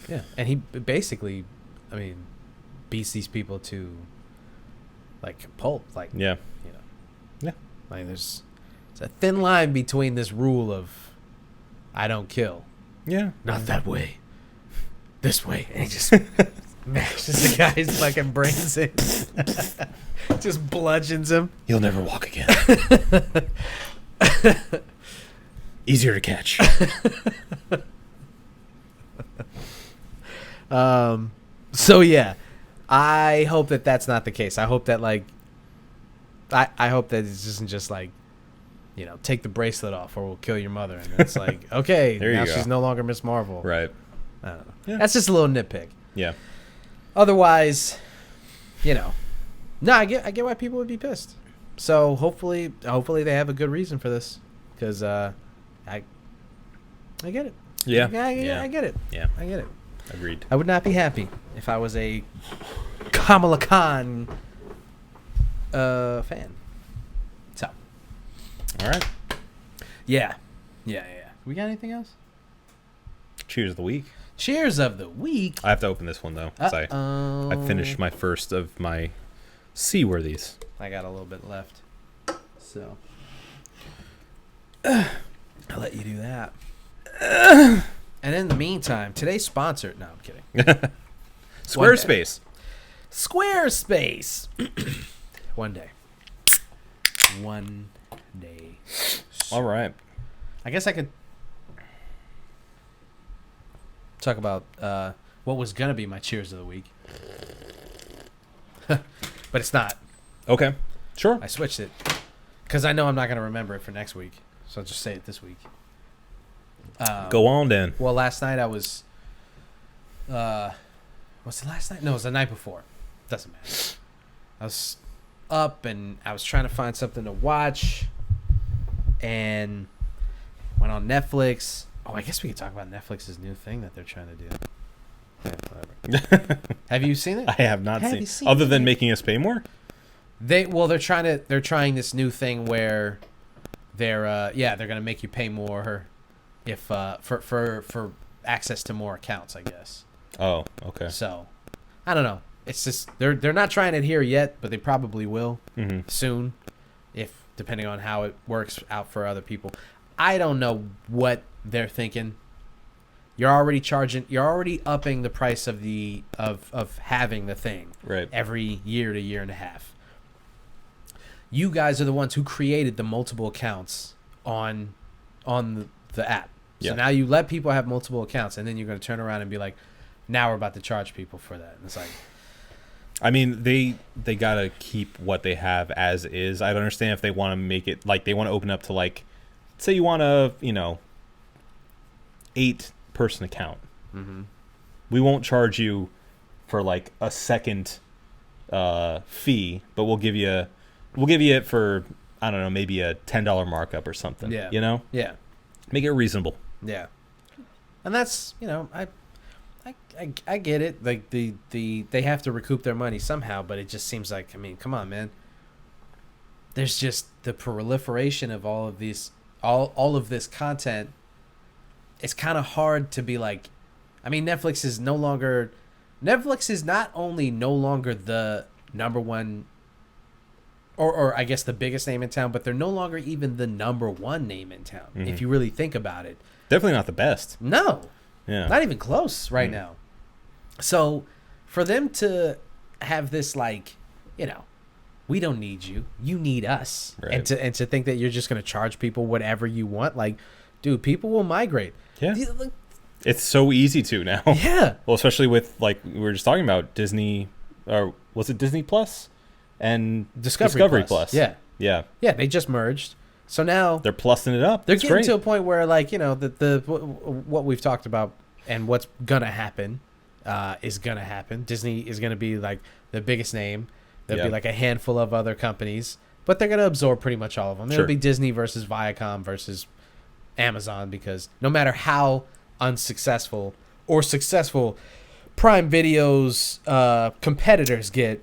Yeah. And he basically, I mean, beats these people to, like, pulp. Like, yeah. you know, Yeah. like it's a thin line between this rule of I don't kill. Yeah. Not that way. This way. And he just mashes the guy's fucking brains in. Just bludgeons him. You'll never walk again. Easier to catch. So yeah, I hope that that's not the case. I hope that like, I hope that it isn't just like, you know, take the bracelet off or we'll kill your mother. And it's like, okay, There you now go. she's no longer Miss Marvel. Right. I don't know. Yeah. That's just a little nitpick. Yeah. Otherwise, you know, no, I get why people would be pissed. So hopefully they have a good reason for this, because I get it. Yeah. I get it. Yeah. I get it. Agreed. I would not be happy if I was a Kamala Khan fan. So, All right. yeah. We got anything else? Cheers of the week. Cheers of the week. I have to open this one though, 'cause I finished my first of my Seaworthies. I got a little bit left, so I'll let you do that. And in the meantime, today's sponsored. No, I'm kidding. Squarespace. Squarespace. One day. All right. I guess I could talk about what was gonna be my cheers of the week, but it's not. Okay. Sure. I switched it because I know I'm not gonna remember it for next week, so I'll just say it this week. Go on then. Well, last night I was. Was it last night? No, it was the night before. Doesn't matter. I was up and I was trying to find something to watch, and went on Netflix. Oh, I guess we could talk about Netflix's new thing that they're trying to do. Yeah, whatever. Have you seen it? I have not Have seen. you seen Other than it? making us pay more. They're trying this new thing where they're gonna make you pay more if for access to more accounts, I guess. Oh, okay. So I don't know. It's just they're not trying it here yet, but they probably will soon, if depending on how it works out for other people. I don't know what they're thinking. You're already upping the price of of having the thing Right. every year to year and a half. You guys are the ones who created the multiple accounts on the app. So Yeah. now you let people have multiple accounts, and then you're going to turn around and be like, now we're about to charge people for that. And it's like, I mean, they gotta keep what they have as is. I don't understand if they want to make it like they want to open up to like, say you want a 8-person account. We won't charge you for like a second fee, but we'll give you it for, I don't know, maybe a $10 markup or something. Yeah. Yeah. Make it reasonable. yeah. And that's, I get it. Like they have to recoup their money somehow, but it just seems like, I mean, come on, man. There's just the proliferation of all of these, all of this content. It's kind of hard to be like, I mean, Netflix is not only no longer the number one, or I guess the biggest name in town, but they're no longer even the number one name in town. If you really think about it. Definitely not the best. No. Yeah. Not even close right now. So for them to have this, like, we don't need you. You need us. Right. And to think that you're just going to charge people whatever you want. Like, dude, people will migrate. Yeah. It's so easy to now. Yeah. Well, especially with, like, we were just talking about Disney, or was it Disney Plus and Discovery Plus? Yeah. Yeah. Yeah, they just merged. So now They're plussing it up. they're It's getting great. to a point where, like, what we've talked about and what's going to happen is going to happen. Disney is going to be, like, the biggest name. There'll be, like, a handful of other companies, but they're going to absorb pretty much all of them. Sure. It'll be Disney versus Viacom versus Amazon, because no matter how unsuccessful or successful Prime Video's competitors get,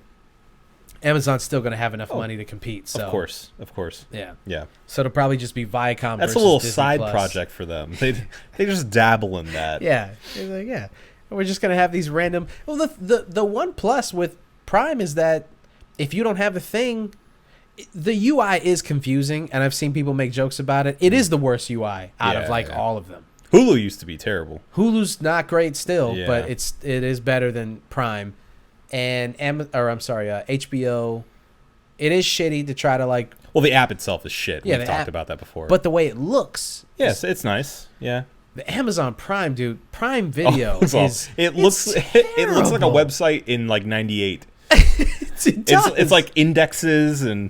Amazon's still going to have enough money to compete. So Of course. Yeah. Yeah. So it'll probably just be Viacom That's versus a little Disney side Plus. project for them. They just dabble in that. Yeah. It's like, yeah. And we're just going to have these random... Well, the one plus with Prime is that if you don't have a thing, the UI is confusing, and I've seen people make jokes about it. It is the worst UI out of, like, all of them. Hulu used to be terrible. Hulu's not great still, Yeah. but it is better than Prime. And HBO, it is shitty to try to, like, Well, the app itself is shit. Yeah, We've the talked app- about that before. But the way it looks, yes, it's nice. Yeah. the Amazon Prime, dude, Prime Video So, is it looks like a terrible. website in like '98. It does. It's like indexes, and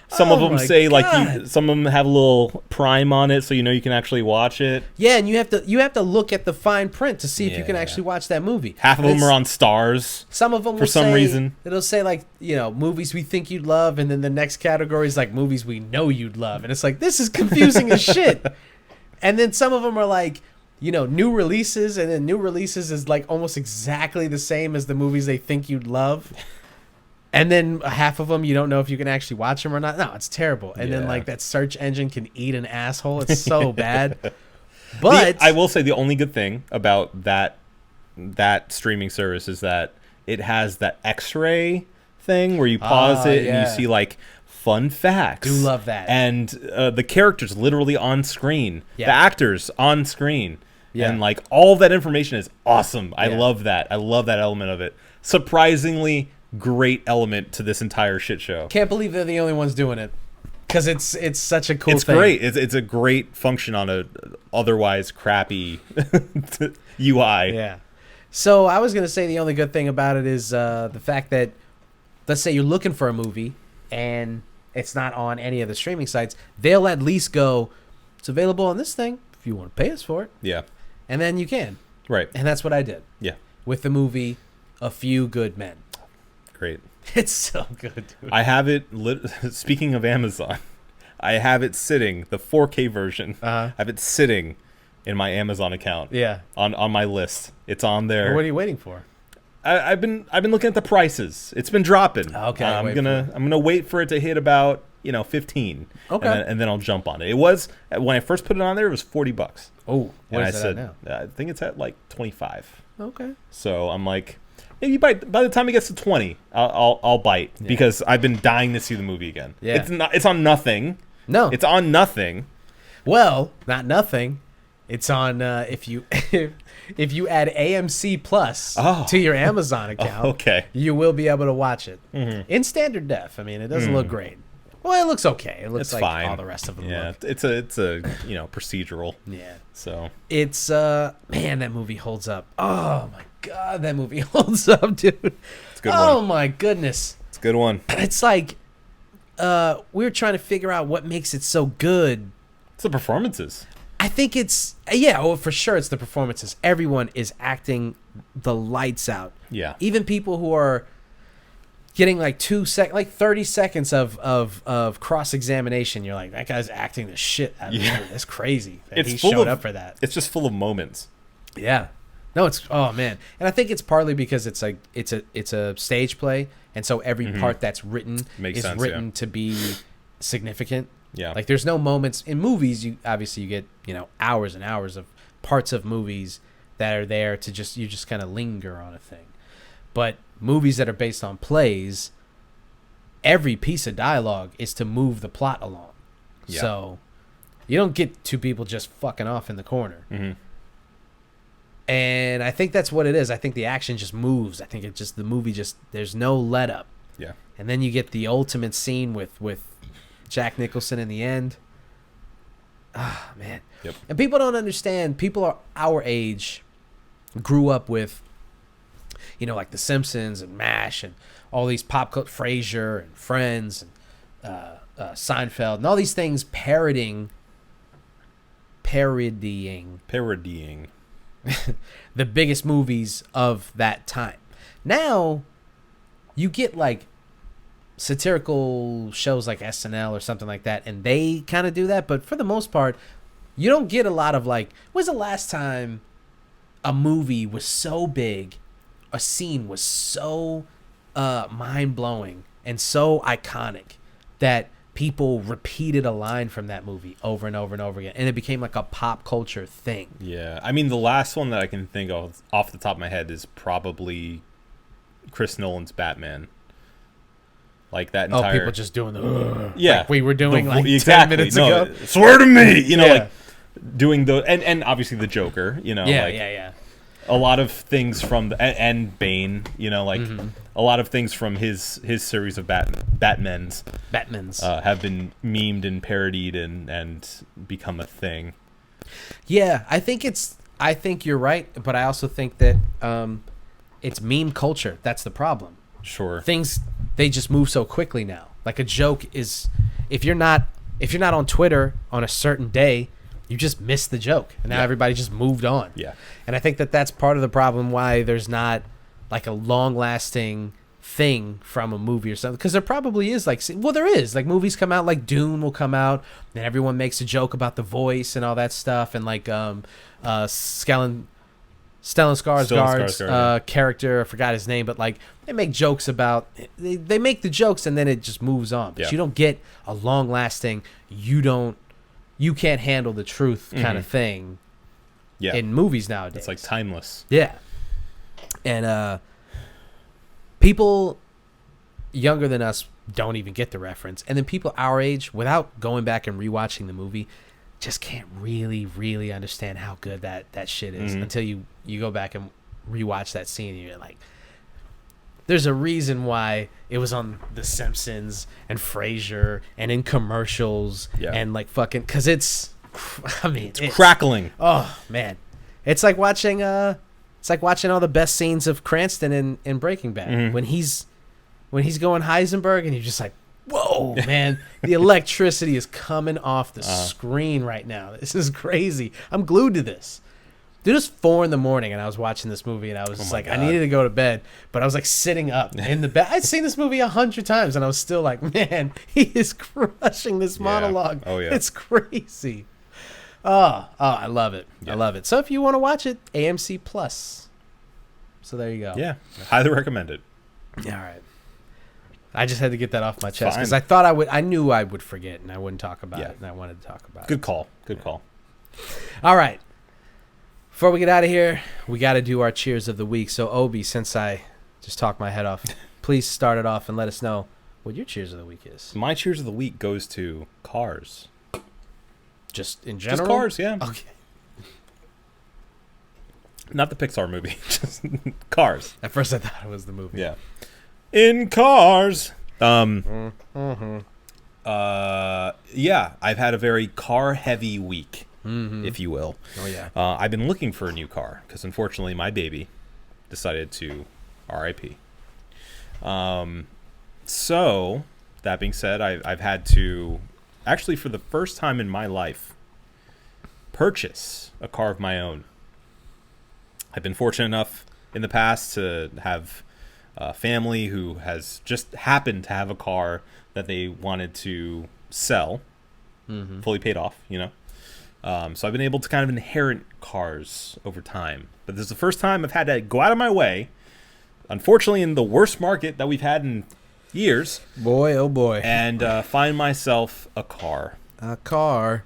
some of Oh them my say like God. some of them have a little Prime on it, so you can actually watch it. Yeah, and you have to look at the fine print to see if you can Yeah. actually watch that movie. Half of them It's- are on stars. Some of them for will some say- reason. it'll say like movies we think you'd love, and then the next category is like movies we know you'd love, and it's like this is confusing as shit. And then some of them are like new releases, and then new releases is like almost exactly the same as the movies they think you'd love. And then half of them you don't know if you can actually watch them or not. No, it's terrible. And then Yeah. like that search engine can eat an asshole. It's so bad. But I will say the only good thing about that streaming service is that it has that X-ray thing where you pause it and yeah. you see like fun facts. Do love that. And the characters literally on screen, Yeah. the actors on screen, Yeah. and like all that information is awesome. I Yeah. love that. I love that element of it. Surprisingly great element to this entire shit show. can't believe they're the only ones doing it because it's such a cool It's thing. great. It's a great function on a otherwise crappy UI. Yeah. So I was gonna say the only good thing about it is the fact that, let's say you're looking for a movie and it's not on any of the streaming sites, they'll at least go, it's available on this thing if you want to pay us for it, Yeah. and then you can. Right. And that's what I did Yeah. with the movie A Few Good Men. Great. It's so good, dude. I have it. Speaking of Amazon, I have it sitting. The 4K version. Uh-huh. I have it sitting in my Amazon account. Yeah. On my list. It's on there. What are you waiting for? I've been looking at the prices. It's been dropping. Okay, I'm wait gonna wait for it to hit about 15. Okay. And then I'll jump on it. It was when I first put it on there. It was $40. Oh, And what I is said, that now? I think it's at like 25. Okay. So I'm like, maybe by the time it gets to 20, I'll bite because I've been dying to see the movie again. Yeah. It's on nothing. No. It's on nothing. Well, not nothing. It's on if you if you add AMC Plus Oh. to your Amazon account. Okay. You will be able to watch it in standard def. I mean, it doesn't look great. Well, it looks okay. It looks It's like fine. all the rest of them Yeah, look. it's a procedural. Yeah. So It's man, that movie holds up. Oh my god, that movie holds up, dude. it's a good Oh one. my goodness. It's a good one. It's like we were trying to figure out what makes it so good. It's the performances. I think it's for sure it's the performances. Everyone is acting the lights out. Yeah. Even people who are getting like 30 seconds of cross examination. You're like, that guy's acting the shit out of Yeah. me. That's crazy. That It's he full showed of- up for that. It's just full of moments. Yeah. No, it's oh man, and I think it's partly because it's like it's a stage play, and so every part that's written Makes is sense, written yeah. to be significant. Yeah. Like there's no moments in movies. You get hours and hours of parts of movies that are there to just kind of linger on a thing, but movies that are based on plays, every piece of dialogue is to move the plot along. Yeah. So you don't get two people just fucking off in the corner. Mm-hmm. And I think that's what it is. I think the action just moves. I think the movie there's no let up. Yeah. And then you get the ultimate scene with Jack Nicholson in the end. Ah, man. Yep. And people don't understand. People are our age grew up with, like The Simpsons and MASH and all these pop culture, Frasier and Friends and Seinfeld and all these things parodying the biggest movies of that time. Now, you get like satirical shows like SNL or something like that, and they kind of do that. But for the most part, you don't get a lot of like, when's the last time a movie was so big, a scene was so mind-blowing and so iconic that people repeated a line from that movie over and over and over again, and it became like a pop culture thing. Yeah. I mean, the last one that I can think of off the top of my head is probably Chris Nolan's Batman. Like that entire... Oh, people just doing the... Yeah. Like we were doing like 10 exactly. minutes No, ago. swear to me! Yeah. Like doing the... And obviously the Joker, Yeah, like, yeah. a lot of things from and Bane, you know, like a lot of things from his series of Batmans have been memed and parodied and become a thing. Yeah, I think you're right, but I also think that it's meme culture. That's the problem. Sure. Things, they just move so quickly now. Like a joke is, if you're not on Twitter on a certain day, you just missed the joke, and now everybody just moved on. Yeah. And I think that that's part of the problem why there's not like a long-lasting thing from a movie or something, because there probably is, like, well, there is, like, movies come out, like Dune will come out, and everyone makes a joke about the voice and all that stuff, and like Stellan Skarsgård's character, I forgot his name, but like they make jokes about, they make the jokes and then it just moves on, but you don't get a long-lasting, you can't handle the truth kind of thing in movies nowadays. It's like timeless. Yeah. And people younger than us don't even get the reference. And then people our age, without going back and rewatching the movie, just can't really understand how good that shit is until you go back and rewatch that scene and you're like, there's a reason why it was on The Simpsons and Frasier and in commercials and like fucking, because it's crackling. Oh man, it's like watching all the best scenes of Cranston in Breaking Bad when he's going Heisenberg and you're just like, whoa, man, the electricity is coming off the screen right now. This is crazy. I'm glued to this. Dude, it was 4 a.m. and I was watching this movie and I was just like, God. I needed to go to bed, but I was like sitting up in the bed. I'd seen this movie 100 times and I was still like, man, he is crushing this monologue. Oh yeah, it's crazy. Oh, I love it. I love it. So if you want to watch it, AMC Plus. So there you go. Yeah, highly recommend it. All right. I just had to get that off my chest because I thought I knew I would forget and I wouldn't talk about it, and I wanted to talk about it. Good call. Good call. All right. Before we get out of here, we got to do our cheers of the week. So, Obi, since I just talked my head off, please start it off and let us know what your cheers of the week is. My cheers of the week goes to Cars. Just in general? Just Cars, yeah. Okay. Not the Pixar movie, just Cars. At first I thought it was the movie. Yeah. In Cars. Yeah, I've had a very car-heavy week. If you will. Oh, yeah. I've been looking for a new car because, unfortunately, my baby decided to RIP. So, that being said, I've had to, actually, for the first time in my life, purchase a car of my own. I've been fortunate enough in the past to have a family who has just happened to have a car that they wanted to sell, fully paid off, you know. So I've been able to kind of inherit cars over time. But this is the first time I've had to go out of my way, unfortunately in the worst market that we've had in years. Boy, oh boy. And find myself a car. A car.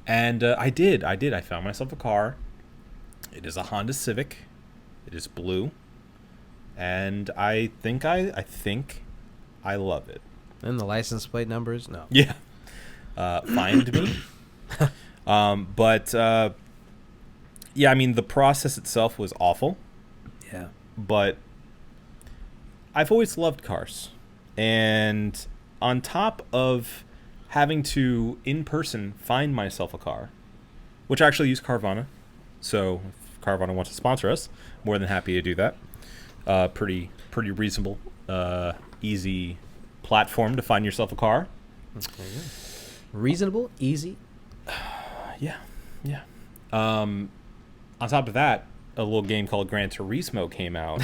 And I did. I found myself a car. It is a Honda Civic. It is blue. And I think I love it. And the license plate numbers? No. Yeah. Find me. But yeah, I mean, the process itself was awful. Yeah. But I've always loved cars. And on top of having to, in person, find myself a car, which I actually use Carvana. So if Carvana wants to sponsor us, more than happy to do that. Pretty reasonable, easy platform to find yourself a car. Okay. Reasonable, easy. Yeah. On top of that, a little game called Gran Turismo came out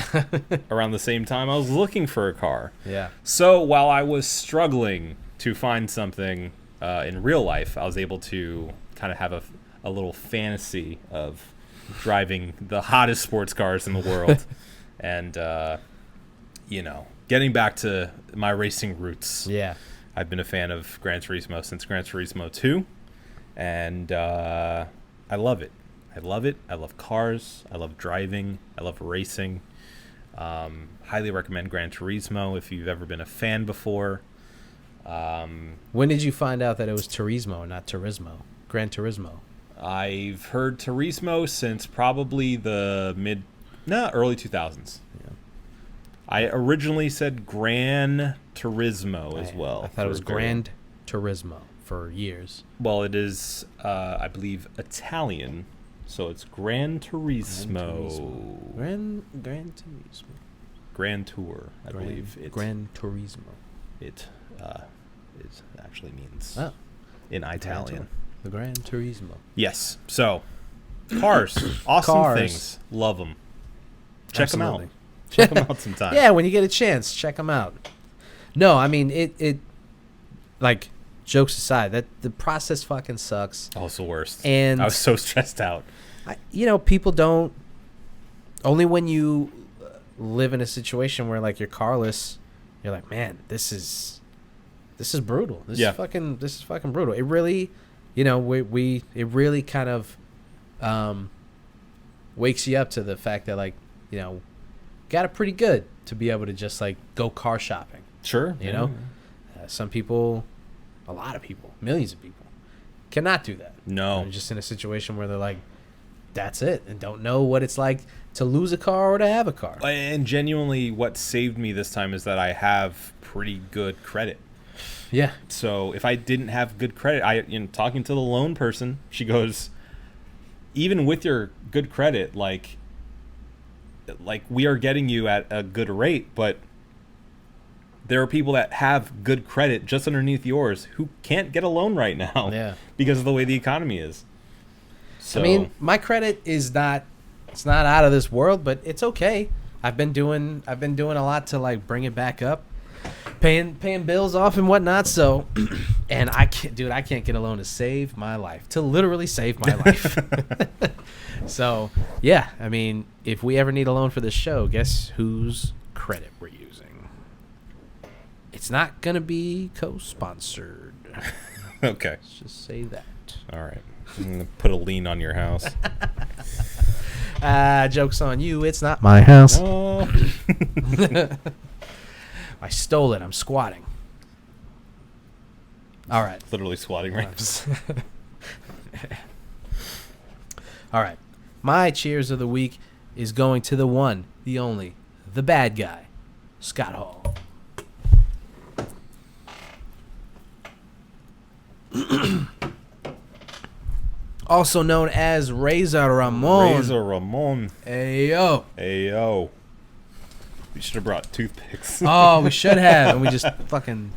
around the same time I was looking for a car. Yeah. So while I was struggling to find something in real life, I was able to kind of have a little fantasy of driving the hottest sports cars in the world and, getting back to my racing roots. Yeah. I've been a fan of Gran Turismo since Gran Turismo 2, and I love it. I love cars. I love driving. I love racing. Highly recommend Gran Turismo if you've ever been a fan before. When did you find out that it was Turismo and not Turismo? Gran Turismo. I've heard Turismo since probably the early 2000s. Yeah. I originally said Gran Turismo as well. I thought it was Gran Turismo for years. Well, it is, I believe, Italian, so it's Gran Turismo. Gran Turismo. Grand Tour, I believe. Gran Turismo. It actually means Oh. in Italian. The Gran Turismo. Yes. So, cars, awesome Cars. things, love them. Check them out. Absolutely. Check them out sometime. Yeah, when you get a chance, check them out. No, I mean it. Like, jokes aside, that the process fucking sucks. Oh, it's the worst. And I was so stressed out. People don't. Only when you live in a situation where like you're carless, you're like, man, this is brutal. This is fucking brutal. It really, it really kind of wakes you up to the fact that, like, got it pretty good to be able to just like go car shopping. Sure. Some people, a lot of people, millions of people cannot do that. No. They're just in a situation where they're like, that's it, and don't know what it's like to lose a car or to have a car. And genuinely, what saved me this time is that I have pretty good credit. Yeah. So if I didn't have good credit, talking to the loan person, she goes, even with your good credit, like we are getting you at a good rate, but there are people that have good credit just underneath yours who can't get a loan right now. Yeah. Because of the way the economy is. So, I mean, my credit is not out of this world, but it's okay. I've been doing a lot to like bring it back up, paying bills off and whatnot. So, and I can't get a loan to save my life, to literally save my life. So, yeah, I mean, if we ever need a loan for this show, guess whose credit we're using? It's not gonna be co-sponsored. Okay. Let's just say that. All right. I'm going to put a lien on your house. Joke's on you. It's not my house. Oh. I stole it. I'm squatting. All right. Literally squatting right All right. My cheers of the week is going to the one, the only, the bad guy, Scott Hall. Also known as Razor Ramon. Razor Ramon. Ayo. Ayo. We should have brought toothpicks. Oh, we should have. And we just fucking...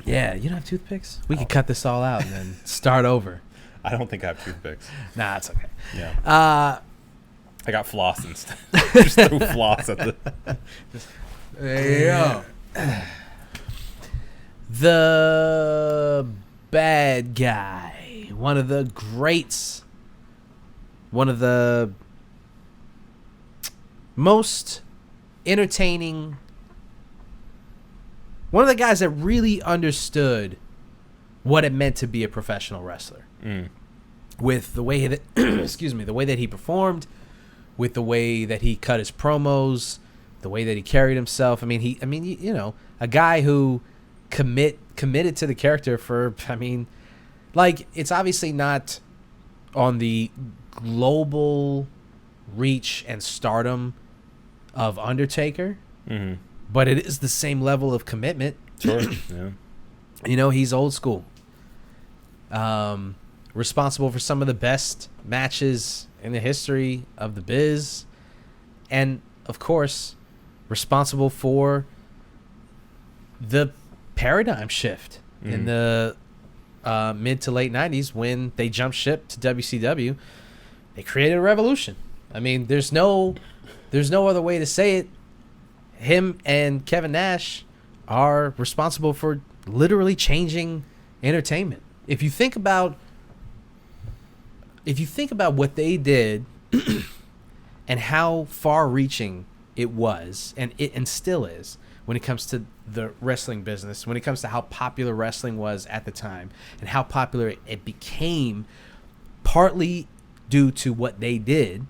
Yeah, you don't have toothpicks? We could cut this all out and then start over. I don't think I have toothpicks. Nah, it's okay. Yeah. I got floss instead. Just throw floss at the... Ayo. The bad guy. One of the greats. One of the most entertaining. One of the guys that really understood what it meant to be a professional wrestler. With the way that, the way that he performed, with the way that he cut his promos, the way that he carried himself. I mean, a guy who committed to the character for, like, it's obviously not on the global reach and stardom of Undertaker, but it is the same level of commitment. Sure, yeah. He's old school. Responsible for some of the best matches in the history of the biz. And, of course, responsible for the paradigm shift in the mid to late 90s when they jumped ship to WCW. They created a revolution. I mean, there's no other way to say it. Him and Kevin Nash are responsible for literally changing entertainment. If you think about what they did and how far-reaching it was, and still is, when it comes to the wrestling business, when it comes to how popular wrestling was at the time and how popular it became, partly due to what they did,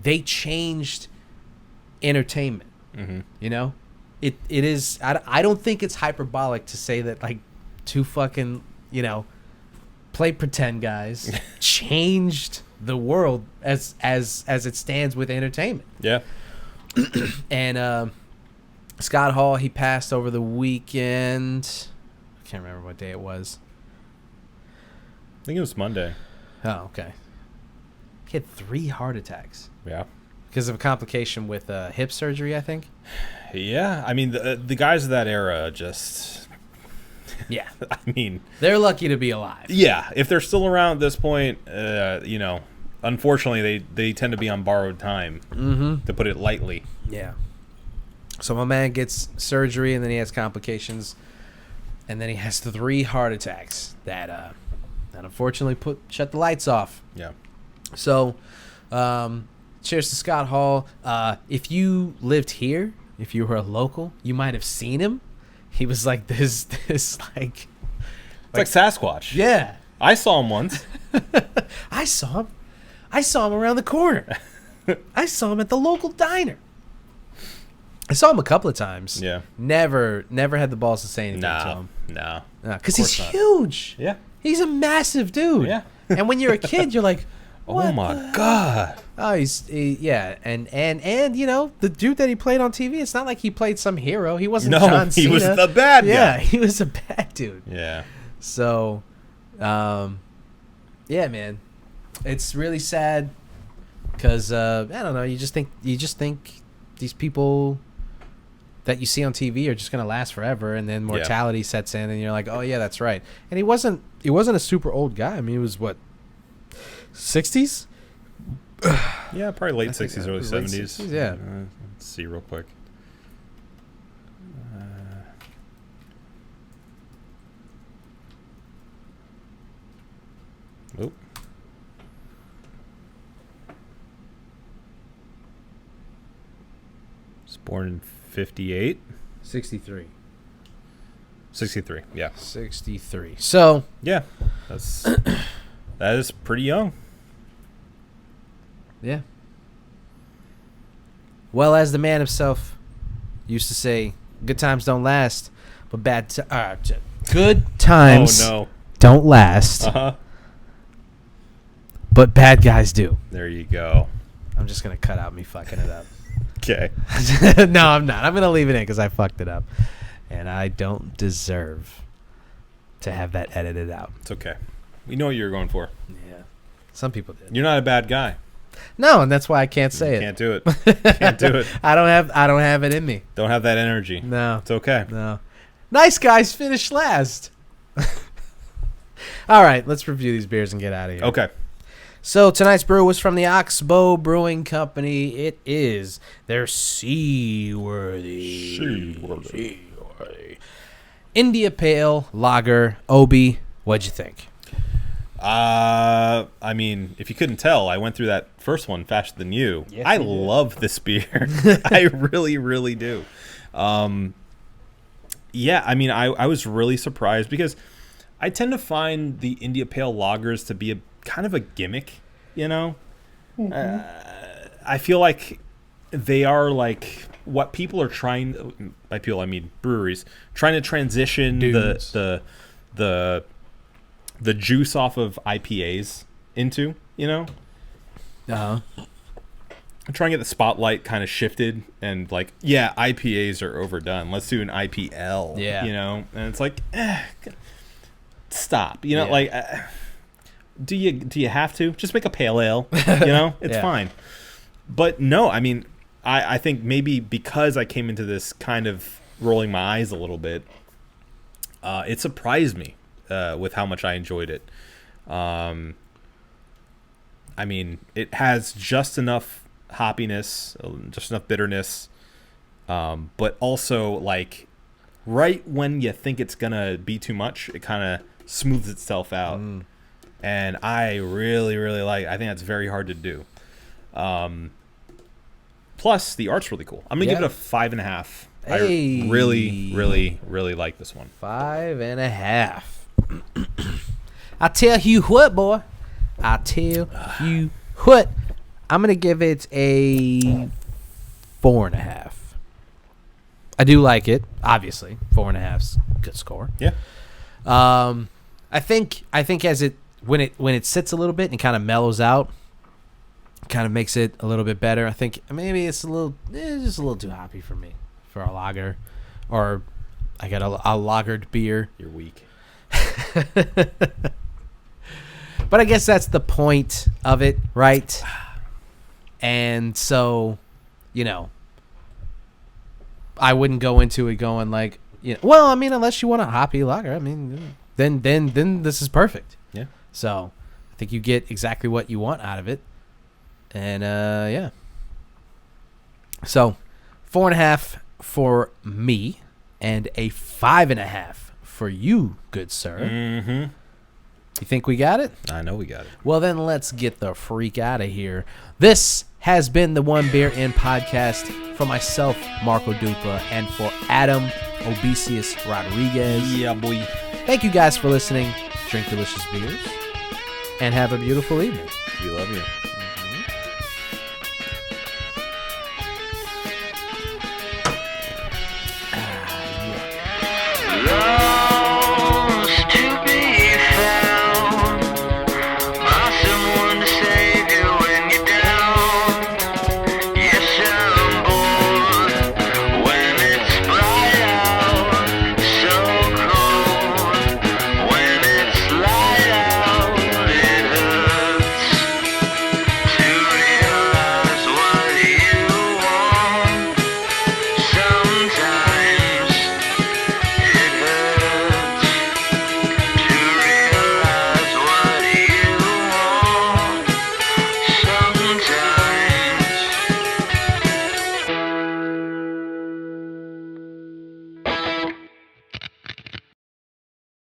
they changed entertainment. It is, I don't think it's hyperbolic to say that, like, two fucking, play pretend guys, changed the world as it stands with entertainment. Yeah. And Scott Hall, he passed over the weekend. I can't remember what day it was. I think it was Monday. Oh, okay. He had 3 heart attacks Yeah. because of a complication with hip surgery, I think. Yeah. I mean, the guys of that era just. Yeah. I mean. They're lucky to be alive. Yeah. If they're still around at this point, you know, unfortunately, they tend to be on borrowed time, to put it lightly. Yeah. So my man gets surgery, and then he has complications, and then he has 3 heart attacks that unfortunately shut the lights off. Yeah. So, cheers to Scott Hall. If you lived here, if you were a local, you might have seen him. He was like this like... It's like Sasquatch. Yeah. I saw him once. I saw him around the corner. I saw him at the local diner. I saw him a couple of times. Yeah. Never had the balls to say anything to him. No. Because he's not. huge. Yeah. He's a massive dude. Yeah. And when you're a kid, you're like, Oh what my the- God. Oh, yeah, and you know, the dude that he played on TV, it's not like he played some hero. He wasn't No, John he Cena. was the bad Yeah, guy. he was a bad dude. Yeah. So, yeah, man, it's really sad because I don't know. You just think these people that you see on TV are just gonna last forever, and then mortality sets in, and you're like, oh yeah, that's right. And he wasn't a super old guy. I mean, he was what, 60s? Yeah, probably late I think 60s, that early was late 70s. 60s, yeah. Let's see real quick. Oh. Was born in 58. 63. 63, yeah. 63. So Yeah, that is pretty young. yeah. Well, as the man himself used to say, good times don't last, but good times Oh, don't last, no. Uh-huh. but bad guys do. There you go. I'm just going to cut out me fucking it up. Okay. No, I'm not. I'm going to leave it in because I fucked it up. And I don't deserve to have that edited out. It's okay. We know what you're going for. Yeah. Some people did. You're not a bad guy. No, and that's why I can't say it. Can't do it. Can't do it. I don't have it in me. Don't have that energy. No. It's okay. No. Nice guys finish last. All right, let's review these beers and get out of here. Okay. So tonight's brew was from the Oxbow Brewing Company. It is their Seaworthy. India Pale Lager Obi. What'd you think? I mean, if you couldn't tell, I went through that first one faster than you. Yes, I you did. love this beer. I really, really do. Yeah, I mean, I was really surprised because I tend to find the India Pale Lagers to be a kind of a gimmick, you know? I feel like they are like what people are trying, by people I mean breweries, trying to transition Dudes. the juice off of IPAs into, you know? Uh-huh. I'm trying to get the spotlight kind of shifted and like, yeah, IPAs are overdone. Let's do an IPL, Yeah. you know? And it's like, stop, you know, Yeah. like, do you have to? Just make a pale ale, you know? It's Yeah. fine. But no, I mean, I think maybe because I came into this kind of rolling my eyes a little bit, it surprised me with how much I enjoyed it. I mean, it has just enough hoppiness, just enough bitterness, but also like right when you think it's gonna be too much, it kind of smooths itself out. And I really, really like. I think that's very hard to do. Plus, the art's really cool. I'm gonna give it a 5.5. Hey. I really, really, really like this one. 5.5. I tell you what, boy. I tell you what. I'm gonna give it a 4.5. I do like it, obviously. 4.5's a good score. Yeah. I think as it when it sits a little bit and kind of mellows out, kind of makes it a little bit better. I think maybe it's just a little too hoppy for me for a lager, or I got a lagered beer. You're weak. But I guess that's the point of it, right? And so, I wouldn't go into it going like, well, I mean, unless you want a hoppy lager, I mean, then this is perfect. Yeah. So I think you get exactly what you want out of it. And yeah. So 4.5 for me and a 5.5 for you, good sir. Mm-hmm. You think we got it? I know we got it. Well, then let's get the freak out of here. This has been the One Beer In podcast for myself, Marco Dupla, and for Adam Obesius Rodriguez. Yeah, boy. Thank you guys for listening. Drink delicious beers and have a beautiful evening. We love you.